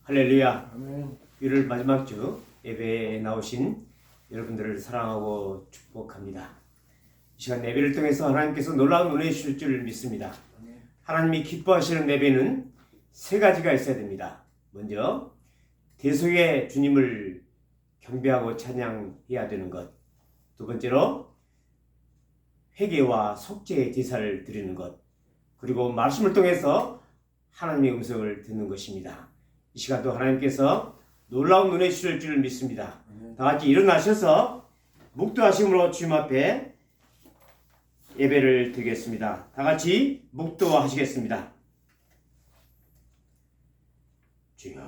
할렐루야. 아멘. 1월 마지막 주 예배에 나오신 여러분들을 사랑하고 축복합니다. 이 시간 예배를 통해서 하나님께서 놀라운 은혜 주실 줄 믿습니다. 하나님이 기뻐하시는 예배는 세 가지가 있어야 됩니다. 먼저 대속의 주님을 경배하고 찬양해야 되는 것. 두 번째로 회개와 속죄의 제사를 드리는 것. 그리고 말씀을 통해서 하나님의 음성을 듣는 것입니다. 이 시간도 하나님께서 놀라운 은혜 주실 줄 믿습니다. 다 같이 일어나셔서 묵도하심으로 주님 앞에 예배를 드리겠습니다. 다 같이 묵도하시겠습니다. 주여.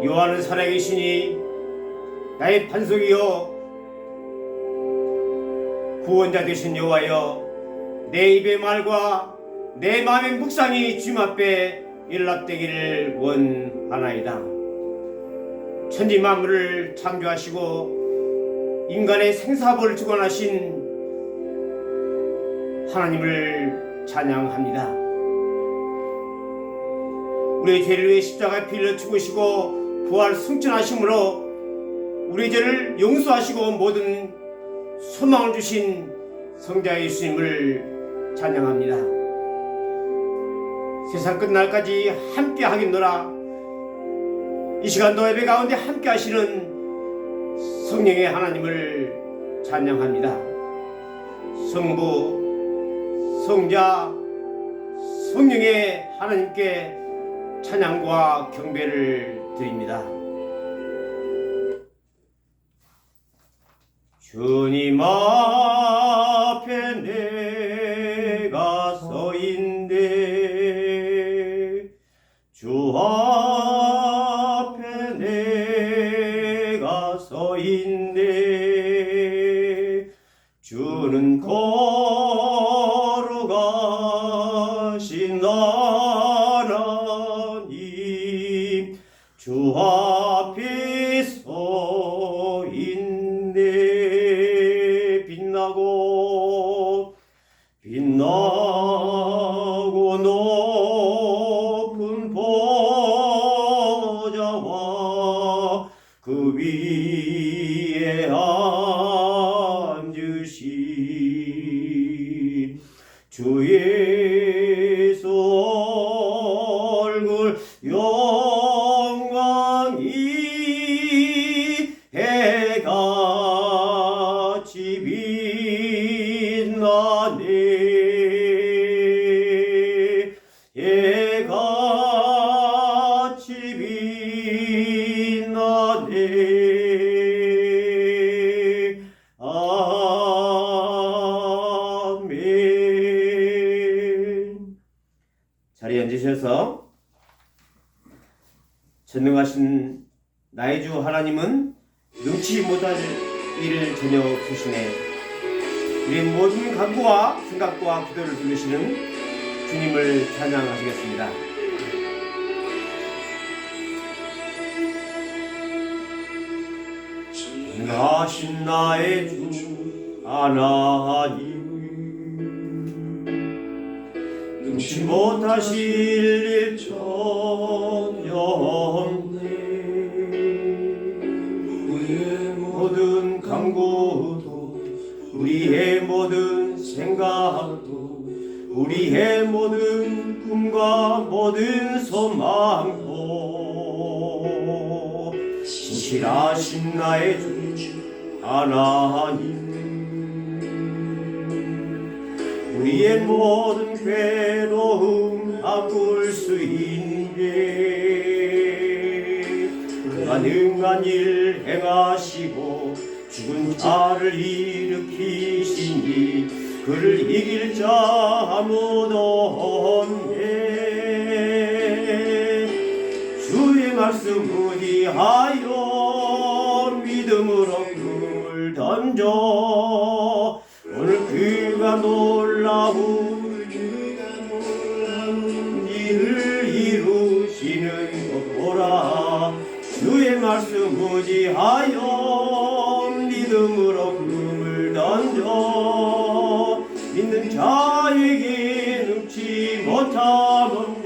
여호와는 살아계시니 나의 반석이요 구원자 되신 여호와여, 내 입의 말과 내 마음의 묵상이 주님 앞에 일납되기를 원하나이다. 천지 만물을 창조하시고 인간의 생사벌을 주관하신 하나님을 찬양합니다. 우리의 죄를 위해 십자가에 피 흘려 죽으시고 부활 승천하심으로 우리의 죄를 용서하시고 모든 소망을 주신 성자 예수님을 찬양합니다. 세상 끝날까지 함께 하겠노라. 이 시간도 예배 가운데 함께 하시는 성령의 하나님을 찬양합니다. 성부, 성자, 성령의 하나님께 찬양과 경배를 드립니다. 주님 앞에 내가 서인데 주 앞에 내가 서인데 주는 걸어가신 하나님 주 앞에 서인데 빛나고 높은 보좌와 그 위에 앉으신 주 예수 얼굴 영광이 해같이 빛나네. 해같이 빛나네. 아멘. 자리에 앉으셔서 전능하신 나의 주 하나님은 능치 못할 일을 전혀 부시네. 우리의 모든 간구와 생각과 기도를 들으시는 주님을 찬양하시겠습니다. 전능하신 나의 주 하나님, 능치 못하실 일 전혀 없네. 우리의 모든 간구도 우리의 모든 생각도 우리의 모든 꿈과 모든 소망도 신실하신 나의 주 하나님, 우리의 모든 괴로움 바꿀 수 있네. 그가 능한 일 행하시고 죽은 자를 일으키시니 그를 이길 자 아무도 없네. 주의 말씀 의지하여 믿음으로 금을 던져 오늘 그가 놀라운 일을 이루시는 것 보라. 주의 말씀 의지하여 믿음으로 금을 던져 믿는 자에게 능치 못함없네.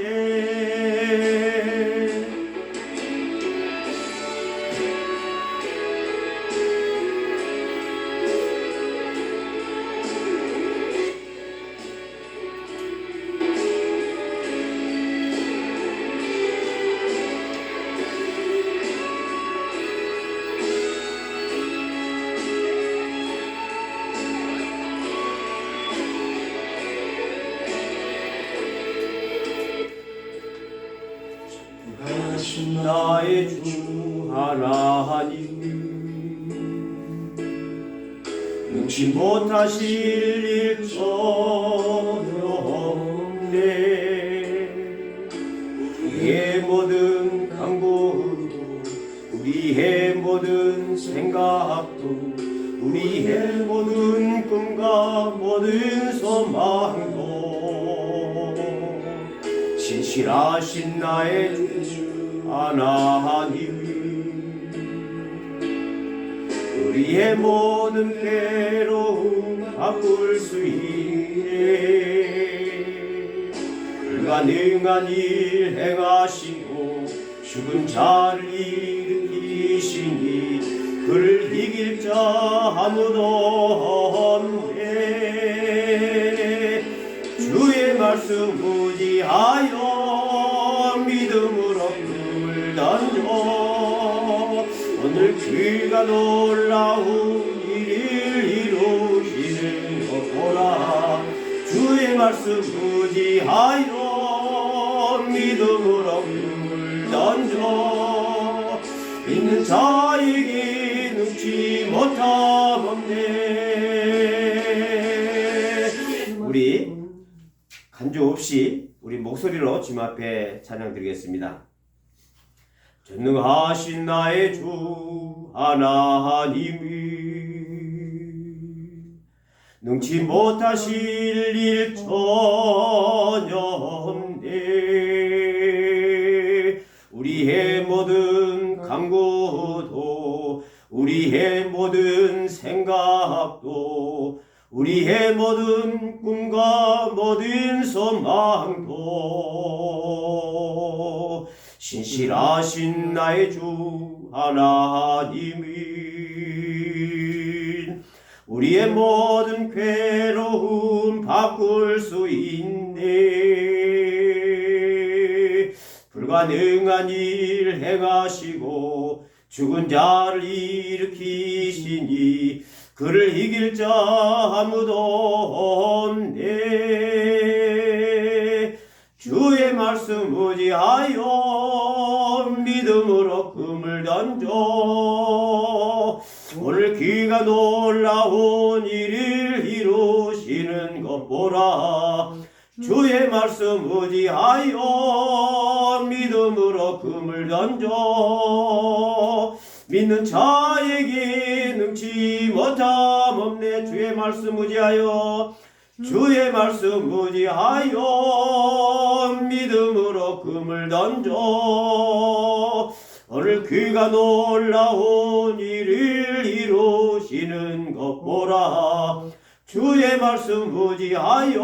나의 주 하나님 능치 못하실 일 전혀 없네. 우리의 모든 강구도 우리의 모든 생각도 우리의 모든 꿈과 모든 소망도 진실하신 나의 주 하나님 우리의 모든 괴로움 바꿀 수 있네. 불가능한 일 행하시고 죽은 자를 일으키시니 그를 이길 자 아무도 없네. 주의 말씀 의지하여 믿음으로 금을 던져 오늘 그가 놀라운 일을 이루시는 것 보라. 주의 말씀 의지하여 믿음으로 금을 던져 믿는 자에게 능치 못함없네. 우리 간주 없이 우리 목소리로 주님 앞에 찬양 드리겠습니다. 전능하신 나의 주 하나님이 능치 못하실 일 전혀 없네. 우리의 모든 간구도 우리의 모든 생각도 우리의 모든 꿈과 모든 소망도 신실하신 나의 주 하나님이 우리의 모든 괴로움 바꿀 수 있네. 불가능한 일 행하시고 죽은 자를 일으키시니 그를 이길 자 아무도 없네. 주의 말씀 의지하여 믿음으로 금을 던져 오늘 그가 놀라운 일을 이루시는 것 보라. 주의 말씀 의지하여 믿음으로 금을 던져 믿는 자에게 능치 못함없네. 주의 말씀 의지하여 주의 말씀 의지하여 믿음으로 금을 던져 오늘 그가 놀라운 일을 이루시는 것 보라. 주의 말씀 의지하여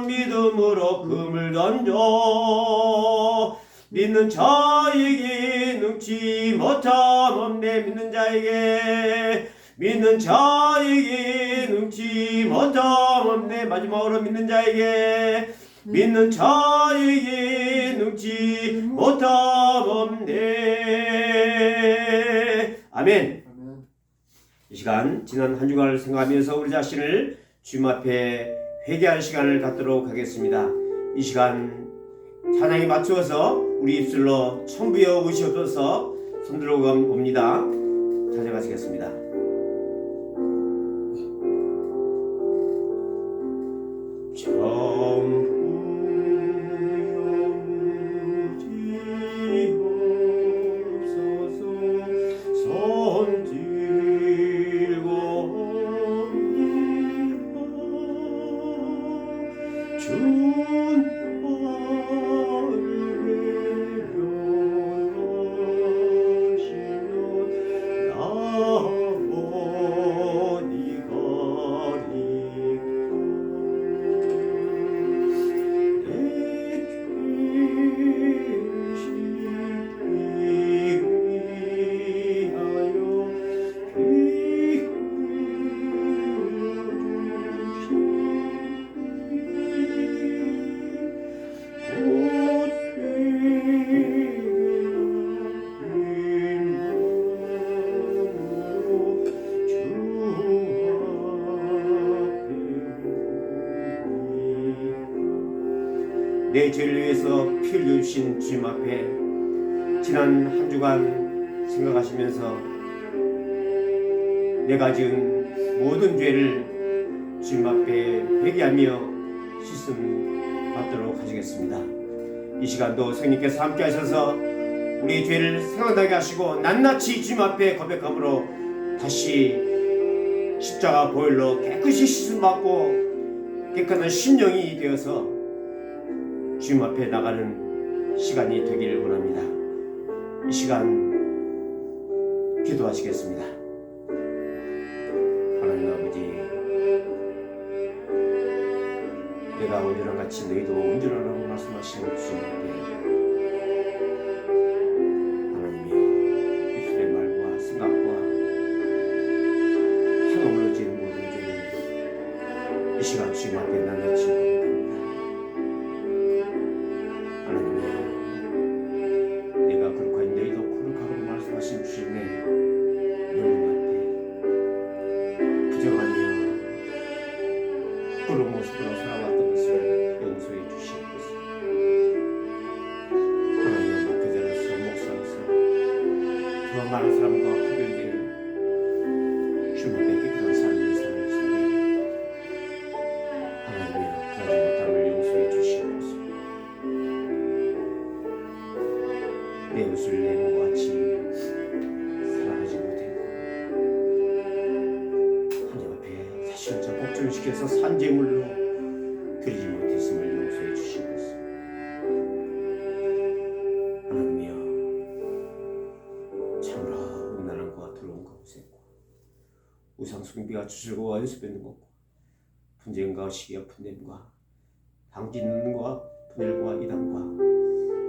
믿음으로 금을 던져 믿는 자에게 능치 못함없네. 믿는 자에게 능치 못함없네. 마지막으로 믿는 자에게 능치 못함없네. 아멘. 이 시간 지난 한 주간을 생각하면서 우리 자신을 주님 앞에 회개할 시간을 갖도록 하겠습니다. 이 시간 찬양에 맞추어서 우리 입술로 청부여 오시옵소서 손들어 옵니다. 찬양하시겠습니다. 내 죄를 위해서 피 흘려주신 주님 앞에 지난 한 주간 생각하시면서 내가 지은 모든 죄를 주님 앞에 회개하며 씻음 받도록 하시겠습니다. 이 시간도 성령께서 함께 하셔서 우리의 죄를 생각나게 하시고 낱낱이 주님 앞에 고백함으로 다시 십자가 보혈로 깨끗이 씻음 받고 깨끗한 심령이 되어서 주님 앞에 나가는 시간이 되기를 원합니다. 이 시간 기도하시겠습니다. 하나님 아버지, 내가 온전한 같이 너희도 온전하라고 말씀하시는 주님 앞에 하나님이여, 입술의 말과 생각과 행동으로 지은 모든 죄를 이 시간 주님 앞에 낱낱이 고백합니다. 하나님이여, 내가 거룩하니 너희도 거룩하라고 말씀하신 주님의 명령 앞에 부정하며 그런 모습으로 살아왔던 것을 용서해 주시옵소서. 하나님의 목회자로서 목사로서 더 많은 사람과 구별되어 주님 앞에 깨끗한 삶을 살을 수 있게 하나님의 그러지 못함을 용서해 주시옵소서. 내 옷을 내 몸과 같이 살아가지 못했고 하나님 앞에 사실 저 복종시켜서 산재물로 드리지 못했음을 용서해 주시옵소서. 하나님이여, 참으로 음란한 것과 더러운 것 없앴고 우상 숭배가 주술과 연습 뱉는 것과 분쟁과 시기와 분냄과 당짓는과 분열과 이단과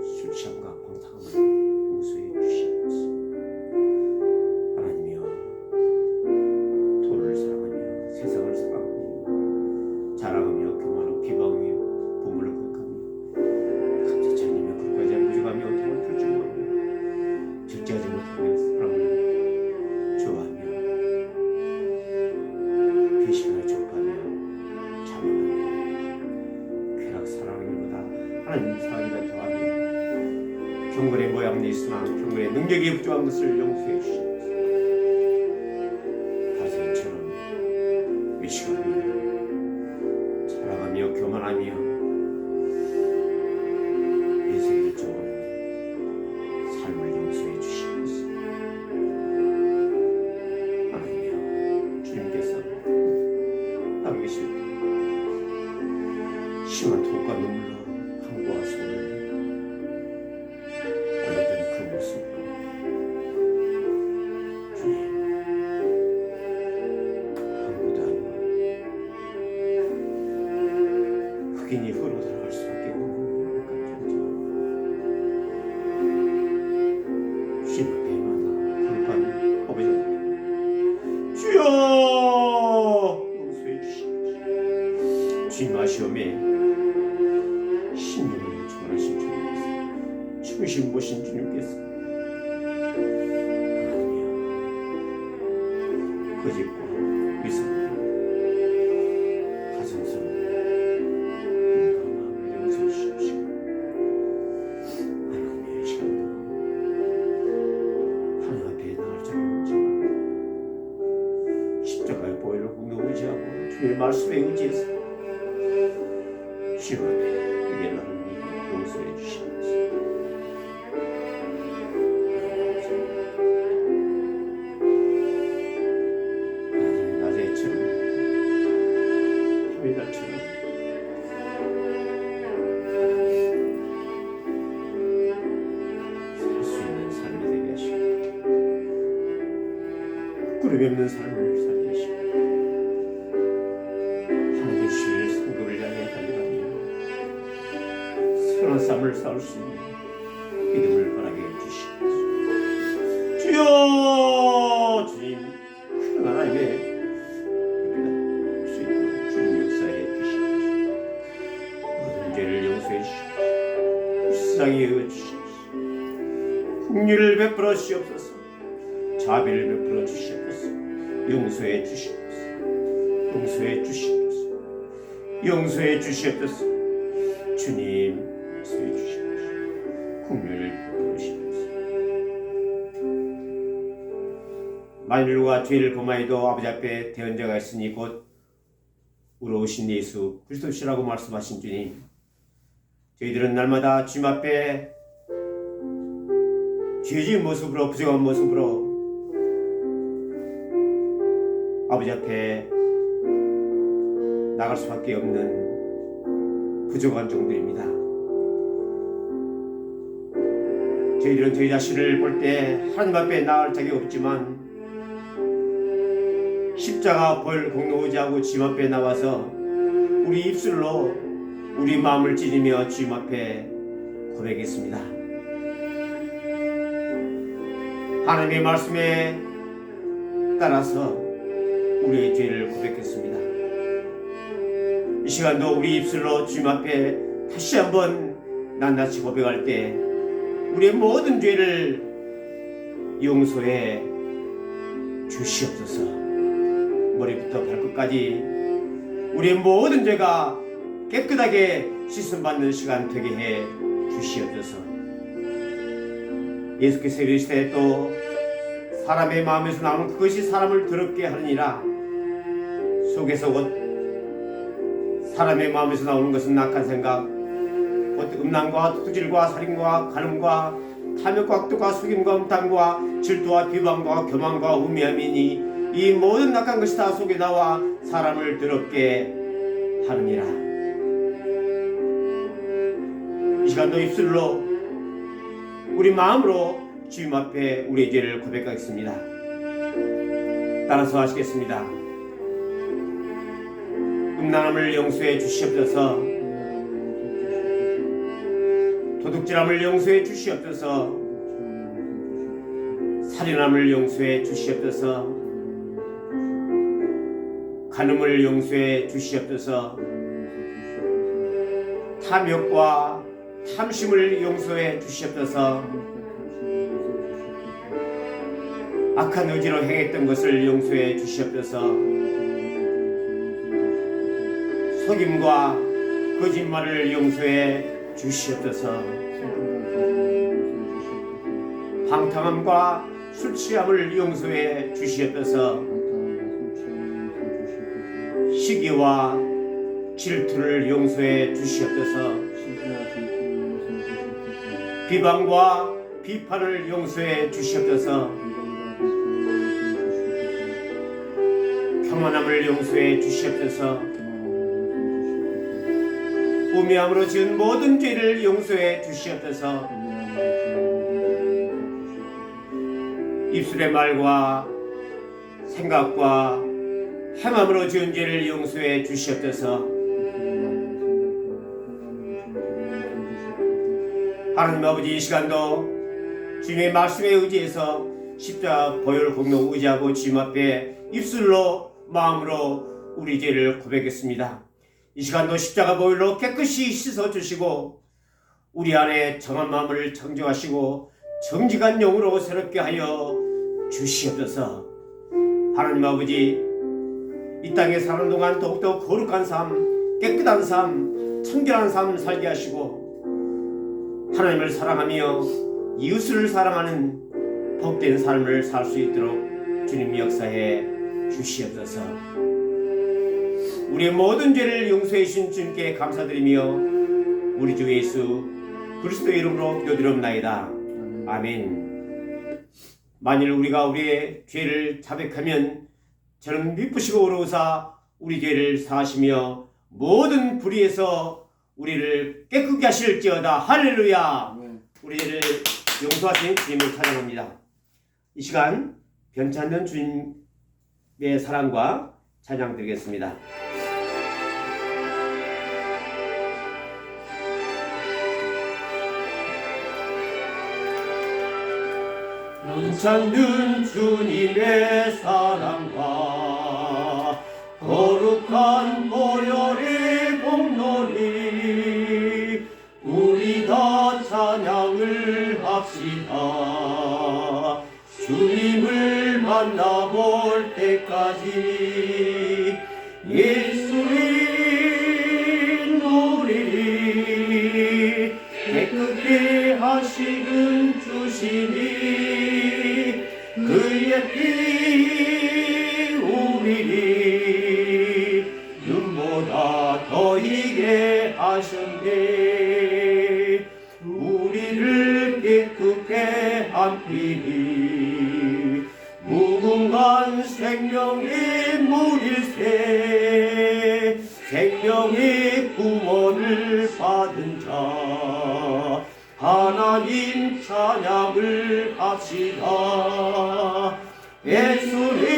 술 취함과 광탕함을 용서해 주시옵소서. 하나님이여, 돈을 사랑하며 세상을 사랑하며 자랑하며 교만하고 비방하며 부모를 거역하며 감사치 않으며 그것까지 무지하며 돈을 불충하며 절제하지 못하며 사람을 좋아하며 배신을 좁하며 자만하며 쾌락 사랑하기보다 하나님 사랑이라 더하며 경건의 모양도 있으나 경건의 능력이 부족한 것을 용서해 주시옵소서. 다윗처럼 이 시간에 자랑하며 교만하며 예수를 좋아하는 삶을 용서해 주시옵소서. 하나님이여, 주님께서 땅에 계실 때 심한 통과 눈물로 한과 손을 올렸던 그 모습, 주님, 한구도 아니고 흑인이 흙으로 돌아갈 수밖에 없는 주님 앞에 만나 불판 아버지 주여 용서해 주시옵소서. 주님 아시오매 신령을 충만하신 주님께서 충신 보신 주님께서 하나님이여, 거짓과 위선과 가증스러운 인간의 마음을 용서해 주십시오. 하나님의 시간도 하나님 앞에 나갈 자를 의지하고 십자가의 보혈로 굽는 의지하고 주님의 말씀에 의지해서 주님 앞에 이게 나를 용서해 주시옵소서. 낮에처럼 밤의 달처럼 살 수 있는 삶이 되게 하시고 부끄러움이 없는 삶을 살게 하시고 하나님의 주의 성도를 향해 달려가며 선한 삶을 쌓을 수 있는 믿음을 바라게 해주시옵소서. 주여, 주님, 큰 하나님의 우리가 수 있도록 주님 역사해 주시옵소서. 모든 죄를 용서해 주시옵소서. 불쌍히 여겨 주시옵소서. 긍휼을 베풀어 주시옵소서. 자비를 베풀어 주시옵소서. 용서해 주시옵소서. 용서해 주시옵소서. 용서해 주시옵소서. 주님, 용서해 주시옵소서. 긍휼을 베푸시옵소서. 만일 누가 죄를 범하여도 아버지 앞에 대언자가 있으니 곧 우러오신 예수 그리스도시라고 말씀하신 주님, 저희들은 날마다 주님 앞에 죄지은 모습으로, 부정한 모습으로 아버지 앞에 나갈 수밖에 없는 부족한 종들입니다. 저희들은 저희 자신을 볼 때 하나님 앞에 나갈 자격이 없지만 십자가 벌 공로 의지하고 주님 앞에 나와서 우리 입술로 우리 마음을 찢으며 주님 앞에 고백했습니다. 하나님의 말씀에 따라서 우리의 죄를 고백했습니다. 이 시간도 우리 입술로 주님 앞에 다시 한번 낱낱이 고백할 때 우리의 모든 죄를 용서해 주시옵소서. 머리부터 발끝까지 우리의 모든 죄가 깨끗하게 씻음받는 시간 되게 해 주시옵소서. 예수께서 이르시되 또 사람의 마음에서 나오는 그것이 사람을 더럽게 하느니라. 속에서 곧 사람의 마음에서 나오는 것은 악한 생각, 곧 음란과 투질과 살인과 간음과 탐욕과 악독과 속임과 음탕과 질투와 비방과 교만과 우매함이니 이 모든 악한 것이 다 속에 나와 사람을 더럽게 하느니라. 이 시간도 입술로 우리 마음으로 주님 앞에 우리의 죄를 고백하겠습니다. 따라서 하시겠습니다. 음란함을 용서해 주시옵소서. 도둑질함을 용서해 주시옵소서. 살인함을 용서해 주시옵소서. 간음을 용서해 주시옵소서. 탐욕과 탐심을 용서해 주시옵소서. 악한 의지로 행했던 것을 용서해 주시옵소서. 속임과 거짓말을 용서해 주시옵소서. 방탕함과 술 취함을 용서해 주시옵소서. 시기와 질투를 용서해 주시옵소서. 비방과 비판을 용서해 주시옵소서. 교만함을 용서해 주시옵소서. 우매함으로 지은 모든 죄를 용서해 주시옵소서. 입술의 말과 생각과 행함으로 지은 죄를 용서해 주시옵소서. 하나님 아버지, 이 시간도 주님의 말씀에 의지해서 십자가 보혈 공로 의지하고 주님 앞에 입술로 마음으로 우리 죄를 고백했습니다. 이 시간도 십자가 보혈로 깨끗이 씻어주시고 우리 안에 정한 마음을 청정하시고 정직한 영으로 새롭게 하여 주시옵소서. 하나님 아버지, 이 땅에 사는 동안 더욱더 거룩한 삶, 깨끗한 삶, 청결한 삶 살게 하시고 하나님을 사랑하며 이웃을 사랑하는 복된 삶을 살 수 있도록 주님 역사해 주시옵소서. 우리의 모든 죄를 용서해 주신 주님께 감사드리며 우리 주 예수 그리스도의 이름으로 기도드리옵나이다. 아멘. 만일 우리가 우리의 죄를 자백하면 저는 미쁘시고 의로우사 우리 죄를 사하시며 모든 불의에서 우리를 깨끗게 하실지어다. 할렐루야. 우리 죄를 용서하신 주님을 찬양합니다. 이 시간 변찮는 주님의 사랑과 찬양 드리겠습니다. 변찮는 주님의 사랑과 거룩한 보혈의 공로니 우리 다 찬양을 합시다. 주님을 만나볼 때까지 예수를 누리리. 주시니 그의 피 우리를 눈보다 더 이게 하셨네. 우리를 깨끗게 한 피니 무궁한 생명의 물일세. 생명의 구원을 받은 자 하나님 찬양을 합시다. 예수님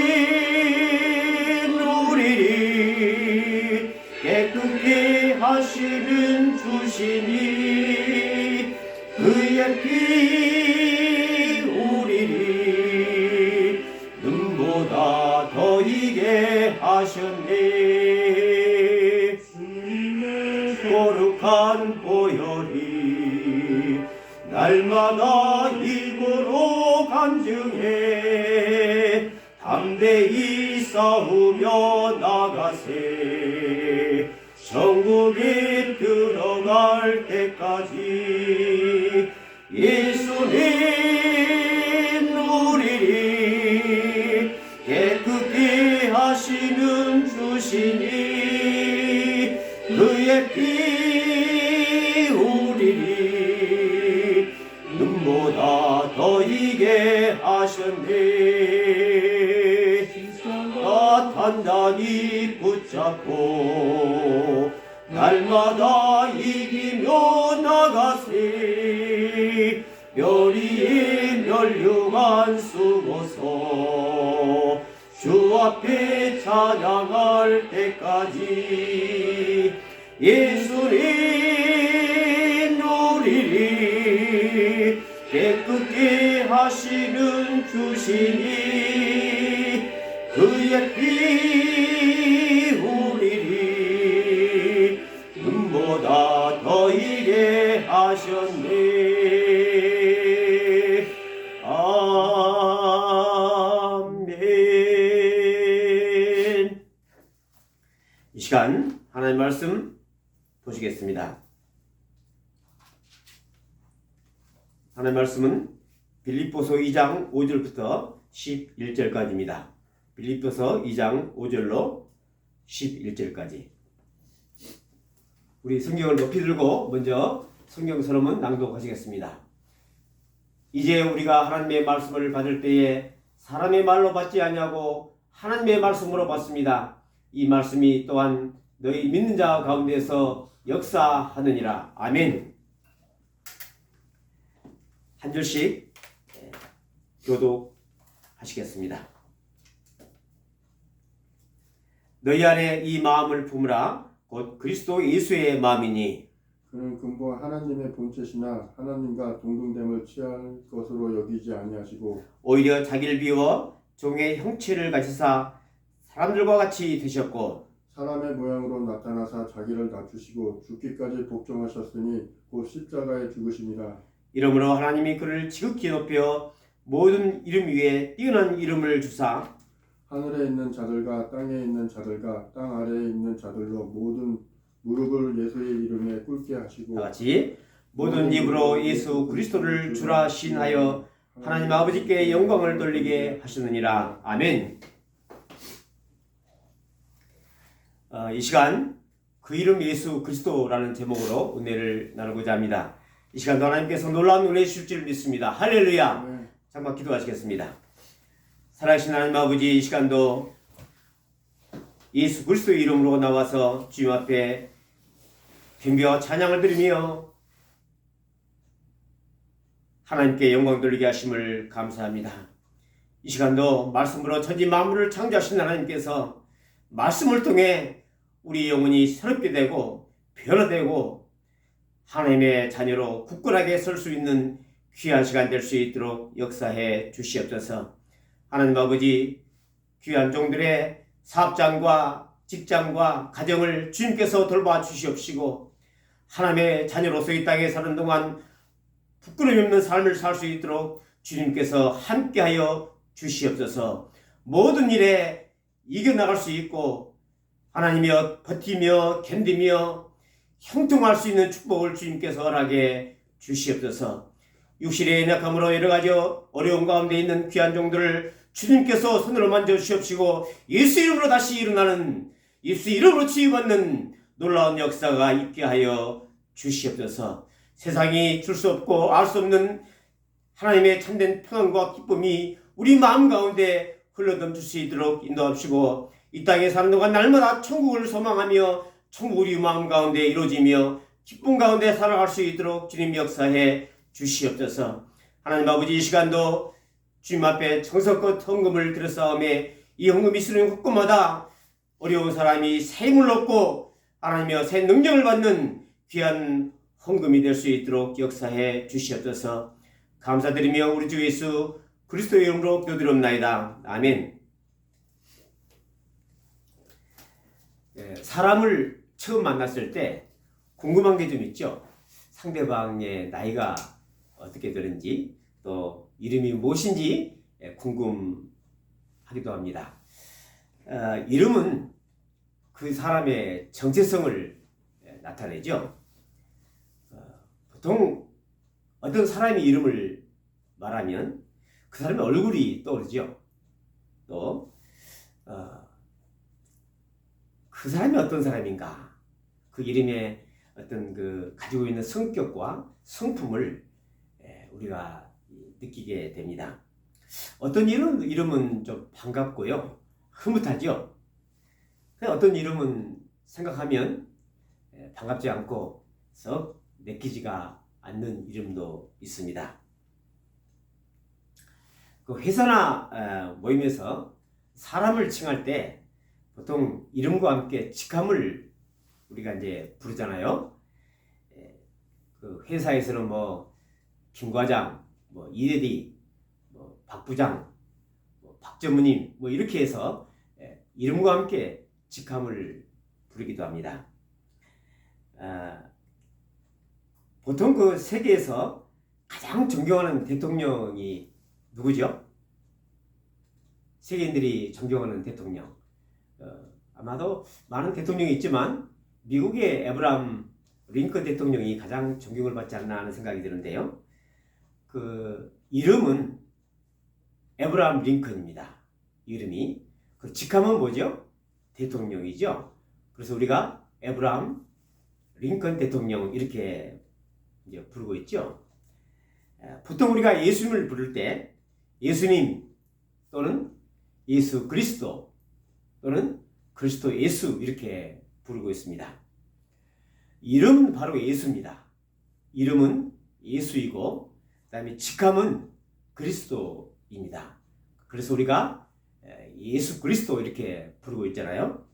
우리를 깨끗게 하시는 주시니 그의 피 우리를 눈보다 더 이게 하셨네. 거룩한 보혈이 날마다 입으로 간증해 담대히 싸우며 나가세. 천국에 들어갈 때까지 예수님 우리를 깨끗게 하시는 주시니 그의 피 우리를 눈보다 더 이게 하셨네. 다 단단히 붙잡고 날마다 이기며 나가세. 멸의의 멸류관 쓰고서 주 앞에 찬양할 때까지 예수님 우리를 깨끗게 하시는 주시니 그의 피 우리를 눈보다 더 이게 하셨네. 아멘. 이 시간 하나님 말씀 보시겠습니다. 하나님 말씀은 빌립보서 2장 5절부터 11절까지입니다. 빌립보서 2장 5절로 11절까지. 우리 성경을 높이 들고 먼저 성경 선언문 낭독하시겠습니다. 이제 우리가 하나님의 말씀을 받을 때에 사람의 말로 받지 아니하고 하나님의 말씀으로 받습니다. 이 말씀이 또한 너희 믿는 자 가운데서 역사하느니라. 아멘. 한 줄씩 교독하시겠습니다. 너희 안에 이 마음을 품으라. 곧 그리스도 예수의 마음이니 그는 근본 하나님의 본체시나 하나님과 동등됨을 취할 것으로 여기지 아니하시고 오히려 자기를 비워 종의 형체를 가지사 사람들과 같이 되셨고 사람의 모양으로 나타나사 자기를 낮추시고 죽기까지 복종하셨으니 곧 십자가에 죽으심이라. 이러므로 하나님이 그를 지극히 높여 모든 이름 위에 뛰어난 이름을 주사 하늘에 있는 자들과 땅에 있는 자들과 땅 아래에 있는 자들로 모든 무릎을 예수의 이름에 꿇게 하시고 다같이 모든 입으로 예수 그리스도를 주라 시인하여 하나님 아버지께 영광을 돌리게 하시느니라. 아멘. 이 시간 그 이름 예수 그리스도라는 제목으로 은혜를 나누고자 합니다. 이 시간도 하나님께서 놀라운 은혜 주실 줄 믿습니다. 할렐루야. 잠깐 기도하시겠습니다. 살아계신 하나님 아버지, 이 시간도 예수 그리스도의 이름으로 나와서 주님 앞에 경배와 찬양을 드리며 하나님께 영광 돌리게 하심을 감사합니다. 이 시간도 말씀으로 천지 만물을 창조하신 하나님께서 말씀을 통해 우리 영혼이 새롭게 되고 변화되고 하나님의 자녀로 굳건하게 설 수 있는 귀한 시간 될 수 있도록 역사해 주시옵소서. 하나님 아버지, 귀한 종들의 사업장과 직장과 가정을 주님께서 돌봐 주시옵시고 하나님의 자녀로서 이 땅에 사는 동안 부끄러움 없는 삶을 살 수 있도록 주님께서 함께하여 주시옵소서. 모든 일에 이겨나갈 수 있고 하나님이여 버티며 견디며 형통할 수 있는 축복을 주님께서 허락해 주시옵소서. 육신의 연약함으로 여러 가지 어려운 가운데 있는 귀한 종들을 주님께서 손으로 만져 주시옵시고 예수 이름으로 다시 일어나는, 예수 이름으로 치유받는 놀라운 역사가 있게 하여 주시옵소서. 세상이 줄 수 없고 알 수 없는 하나님의 참된 평안과 기쁨이 우리 마음 가운데 흘러넘칠 수 있도록 인도하시고, 이 땅에 사는 동안 날마다 천국을 소망하며 천국 우리 마음 가운데 이루어지며 기쁨 가운데 살아갈 수 있도록 주님 역사해 주시옵소서. 하나님 아버지, 이 시간도 주님 앞에 정성껏 헌금을 드렸사오매 이 헌금이 쓰는 곳곳마다 어려운 사람이 새 힘을 얻고 하나님여 새 능력을 받는 귀한 헌금이 될 수 있도록 역사해 주시옵소서. 감사드리며 우리 주 예수 그리스도의 이름으로 기도드립나이다. 아멘. 사람을 처음 만났을 때 궁금한 게 좀 있죠. 상대방의 나이가 어떻게 되는지, 또 이름이 무엇인지 궁금하기도 합니다. 이름은 그 사람의 정체성을 나타내죠. 보통 어떤 사람의 이름을 말하면 그 사람의 얼굴이 떠오르죠. 또 그 사람이 어떤 사람인가, 그 이름의 어떤 그 가지고 있는 성격과 성품을 우리가 느끼게 됩니다. 어떤 이름은 좀 반갑고요, 흐뭇하죠. 어떤 이름은 생각하면 반갑지 않고 썩 내키지가 않는 이름도 있습니다. 그 회사나 모임에서 사람을 칭할 때 보통 이름과 함께 직함을 우리가 이제 부르잖아요. 그 회사에서는 뭐 김과장, 뭐 이대리, 뭐 박부장, 뭐 박전무님, 뭐 이렇게 해서 이름과 함께 직함을 부르기도 합니다. 보통 그 세계에서 가장 존경하는 대통령이 누구죠? 세계인들이 존경하는 대통령. 아마도 많은 대통령이 있지만 미국의 에브라함 링컨 대통령이 가장 존경을 받지 않나 하는 생각이 드는데요. 그 이름은 에브라함 링컨입니다. 이름이. 그 직함은 뭐죠? 대통령이죠. 그래서 우리가 에브라함 링컨 대통령 이렇게 이제 부르고 있죠. 보통 우리가 예수님을 부를 때 예수님 또는 예수 그리스도 또는 그리스도 예수 이렇게 부르고 있습니다. 이름은 바로 예수입니다. 이름은 예수이고 그 다음에 직함은 그리스도입니다. 그래서 우리가 예수 그리스도 이렇게 부르고 있잖아요.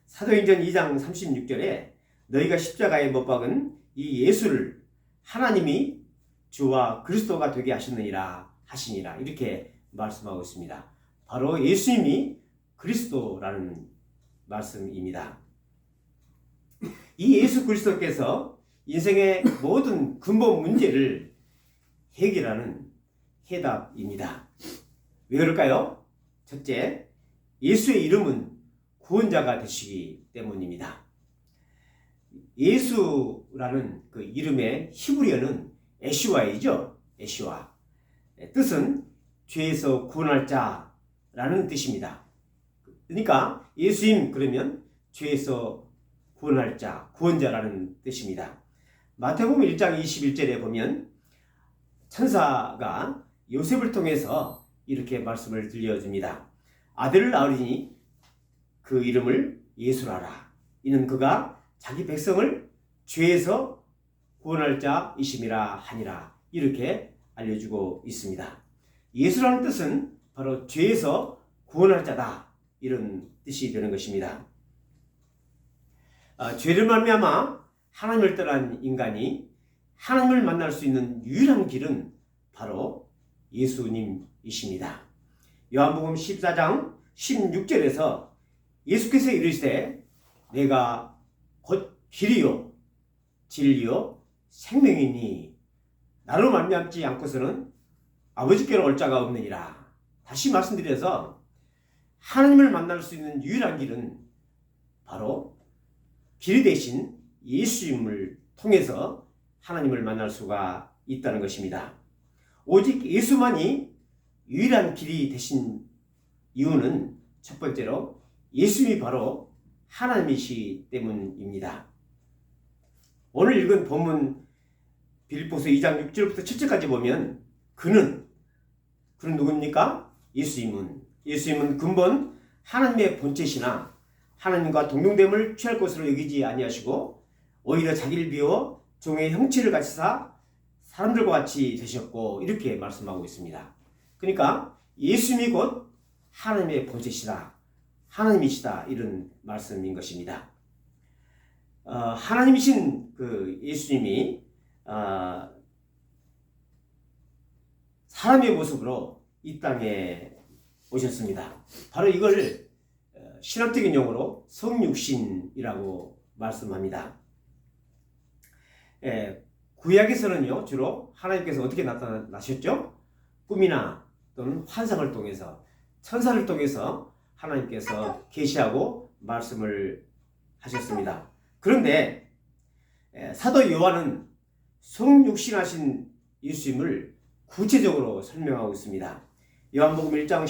사도행전 2장 36절에 너희가 십자가에 못 박은 이 예수를 하나님이 주와 그리스도가 되게 하시니라 이렇게 말씀하고 있습니다. 바로 예수님이 그리스도라는 말씀입니다. 이 예수 그리스도께서 인생의 모든 근본 문제를 해결하는 해답입니다. 왜 그럴까요? 첫째, 예수의 이름은 구원자가 되시기 때문입니다. 예수라는 그 이름의 히브리어는 에슈아이죠. 에슈아. 뜻은 죄에서 구원할 자라는 뜻입니다. 그러니까 예수님 그러면 죄에서 구원할 자, 구원자라는 뜻입니다. 마태복음 1장 21절에 보면 천사가 요셉을 통해서 이렇게 말씀을 들려줍니다. 아들을 낳으리니 그 이름을 예수라라. 이는 그가 자기 백성을 죄에서 구원할 자이심이라 하니라. 이렇게 알려주고 있습니다. 예수라는 뜻은 바로 죄에서 구원할 자다. 이런 뜻이 되는 것입니다. 죄를 말미암아 하나님을 떠난 인간이 하나님을 만날 수 있는 유일한 길은 바로 예수님이십니다. 요한복음 14장 16절에서 예수께서 이르시되 내가 곧 길이요 진리요 생명이니 나로 말미암지 않고서는 아버지께로 올 자가 없느니라. 다시 말씀드려서 하나님을 만날 수 있는 유일한 길은 바로 길 대신 예수님을 통해서 하나님을 만날 수가 있다는 것입니다. 오직 예수만이 유일한 길이 되신 이유는 첫 번째로 예수님이 바로 하나님이시 때문입니다. 오늘 읽은 본문 빌립보서 2장 6절부터 7절까지 보면 그는 누굽니까? 예수님은 근본 하나님의 본체시나 하나님과 동등됨을 취할 것으로 여기지 아니하시고 오히려 자기를 비워 종의 형체를 갖추사 사람들과 같이 되셨고 이렇게 말씀하고 있습니다. 그러니까 예수님이 곧 하나님의 본체시다, 하나님이시다 이런 말씀인 것입니다. 하나님이신 그 예수님이 사람의 모습으로 이 땅에 오셨습니다. 바로 이걸 신학적인 용어로 성육신이라고 말씀합니다. 구약에서는요 주로 하나님께서 어떻게 나타나셨죠? 꿈이나 또는 환상을 통해서 천사를 통해서 하나님께서 계시하고 말씀을 하셨습니다. 그런데 사도 요한은 성육신하신 예수님을 구체적으로 설명하고 있습니다. 요한복음 1장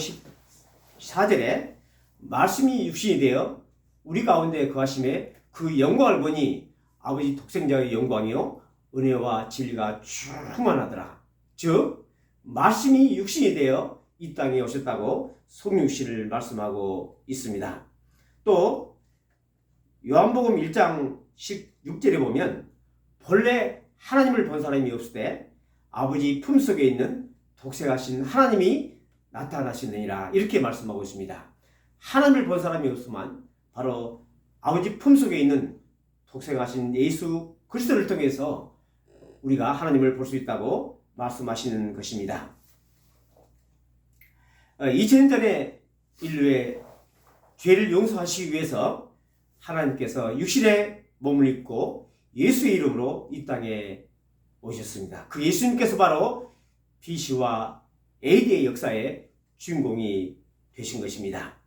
14절에 말씀이 육신이 되어 우리 가운데 거하심에 그 영광을 보니 아버지 독생자의 영광이요 은혜와 진리가 충만하더라. 즉 말씀이 육신이 되어 이 땅에 오셨다고 성육신을 말씀하고 있습니다. 또 요한복음 1장 16절에 보면 본래 하나님을 본 사람이 없을 때 아버지 품속에 있는 독생하신 하나님이 나타나시느니라 이렇게 말씀하고 있습니다. 하나님을 본 사람이 없으면 바로 아버지 품속에 있는 독생하신 예수 그리스도를 통해서 우리가 하나님을 볼 수 있다고 말씀하시는 것입니다. 2000년 전에 인류의 죄를 용서하시기 위해서 하나님께서 육신의 몸을 입고 예수의 이름으로 이 땅에 오셨습니다. 그 예수님께서 바로 BC와 AD의 역사의 주인공이 되신 것입니다.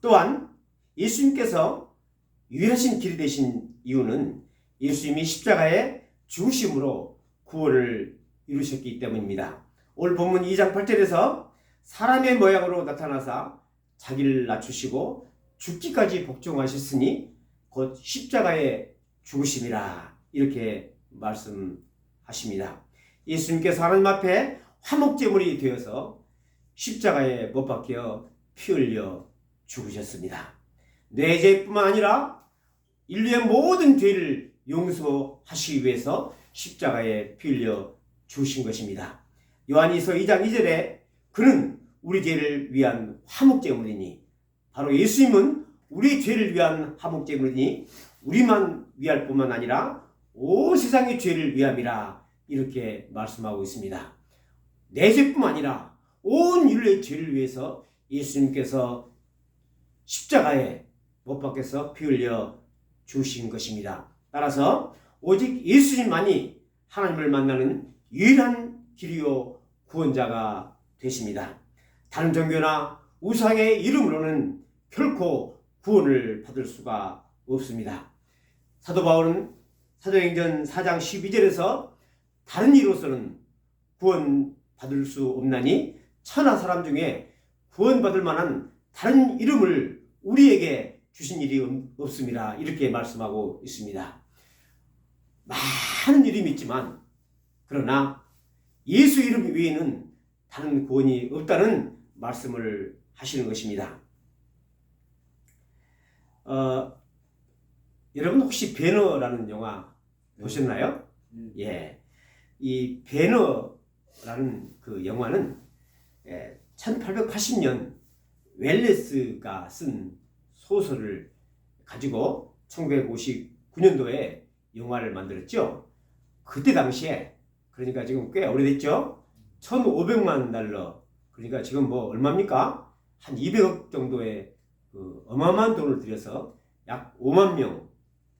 또한 예수님께서 유일하신 길이 되신 이유는 예수님이 십자가에 죽으심으로 구원을 이루셨기 때문입니다. 오늘 본문 2장 8절에서 사람의 모양으로 나타나사 자기를 낮추시고 죽기까지 복종하셨으니 곧 십자가에 죽으심이라 이렇게 말씀하십니다. 예수님께서 하나님 앞에 화목제물이 되어서 십자가에 못 박혀 피 흘려 죽으셨습니다. 내 죄뿐만 아니라 인류의 모든 죄를 용서하시기 위해서 십자가에 피 흘려 죽으신 것입니다. 요한일서 2장 2절에 그는 우리 죄를 위한 화목제물이니 바로 예수님은 우리 죄를 위한 화목제물이니 우리만 위할 뿐만 아니라 온 세상의 죄를 위함이라 이렇게 말씀하고 있습니다. 내 죄뿐만 아니라 온 인류의 죄를 위해서 예수님께서 십자가에 못 박혀서 피 흘려 주신 것입니다. 따라서 오직 예수님만이 하나님을 만나는 유일한 길이요 구원자가 되십니다. 다른 종교나 우상의 이름으로는 결코 구원을 받을 수가 없습니다. 사도 바울은 사도행전 4장 12절에서 다른 이로서는 구원 받을 수 없나니 천하 사람 중에 구원받을 만한 다른 이름을 우리에게 주신 일이 없습니다. 이렇게 말씀하고 있습니다. 많은 이름이 있지만 그러나 예수 이름 외에는 다른 구원이 없다는 말씀을 하시는 것입니다. 여러분 혹시 배너라는 영화 보셨나요? 예. 이 배너라는 그 영화는 1880년 웰레스가 쓴 소설을 가지고 1959년도에 영화를 만들었죠. 그때 당시에 그러니까 지금 꽤 오래됐죠. 1,500만 달러 그러니까 지금 뭐 얼마입니까? 한 200억 정도의 그 어마어마한 돈을 들여서 약 5만 명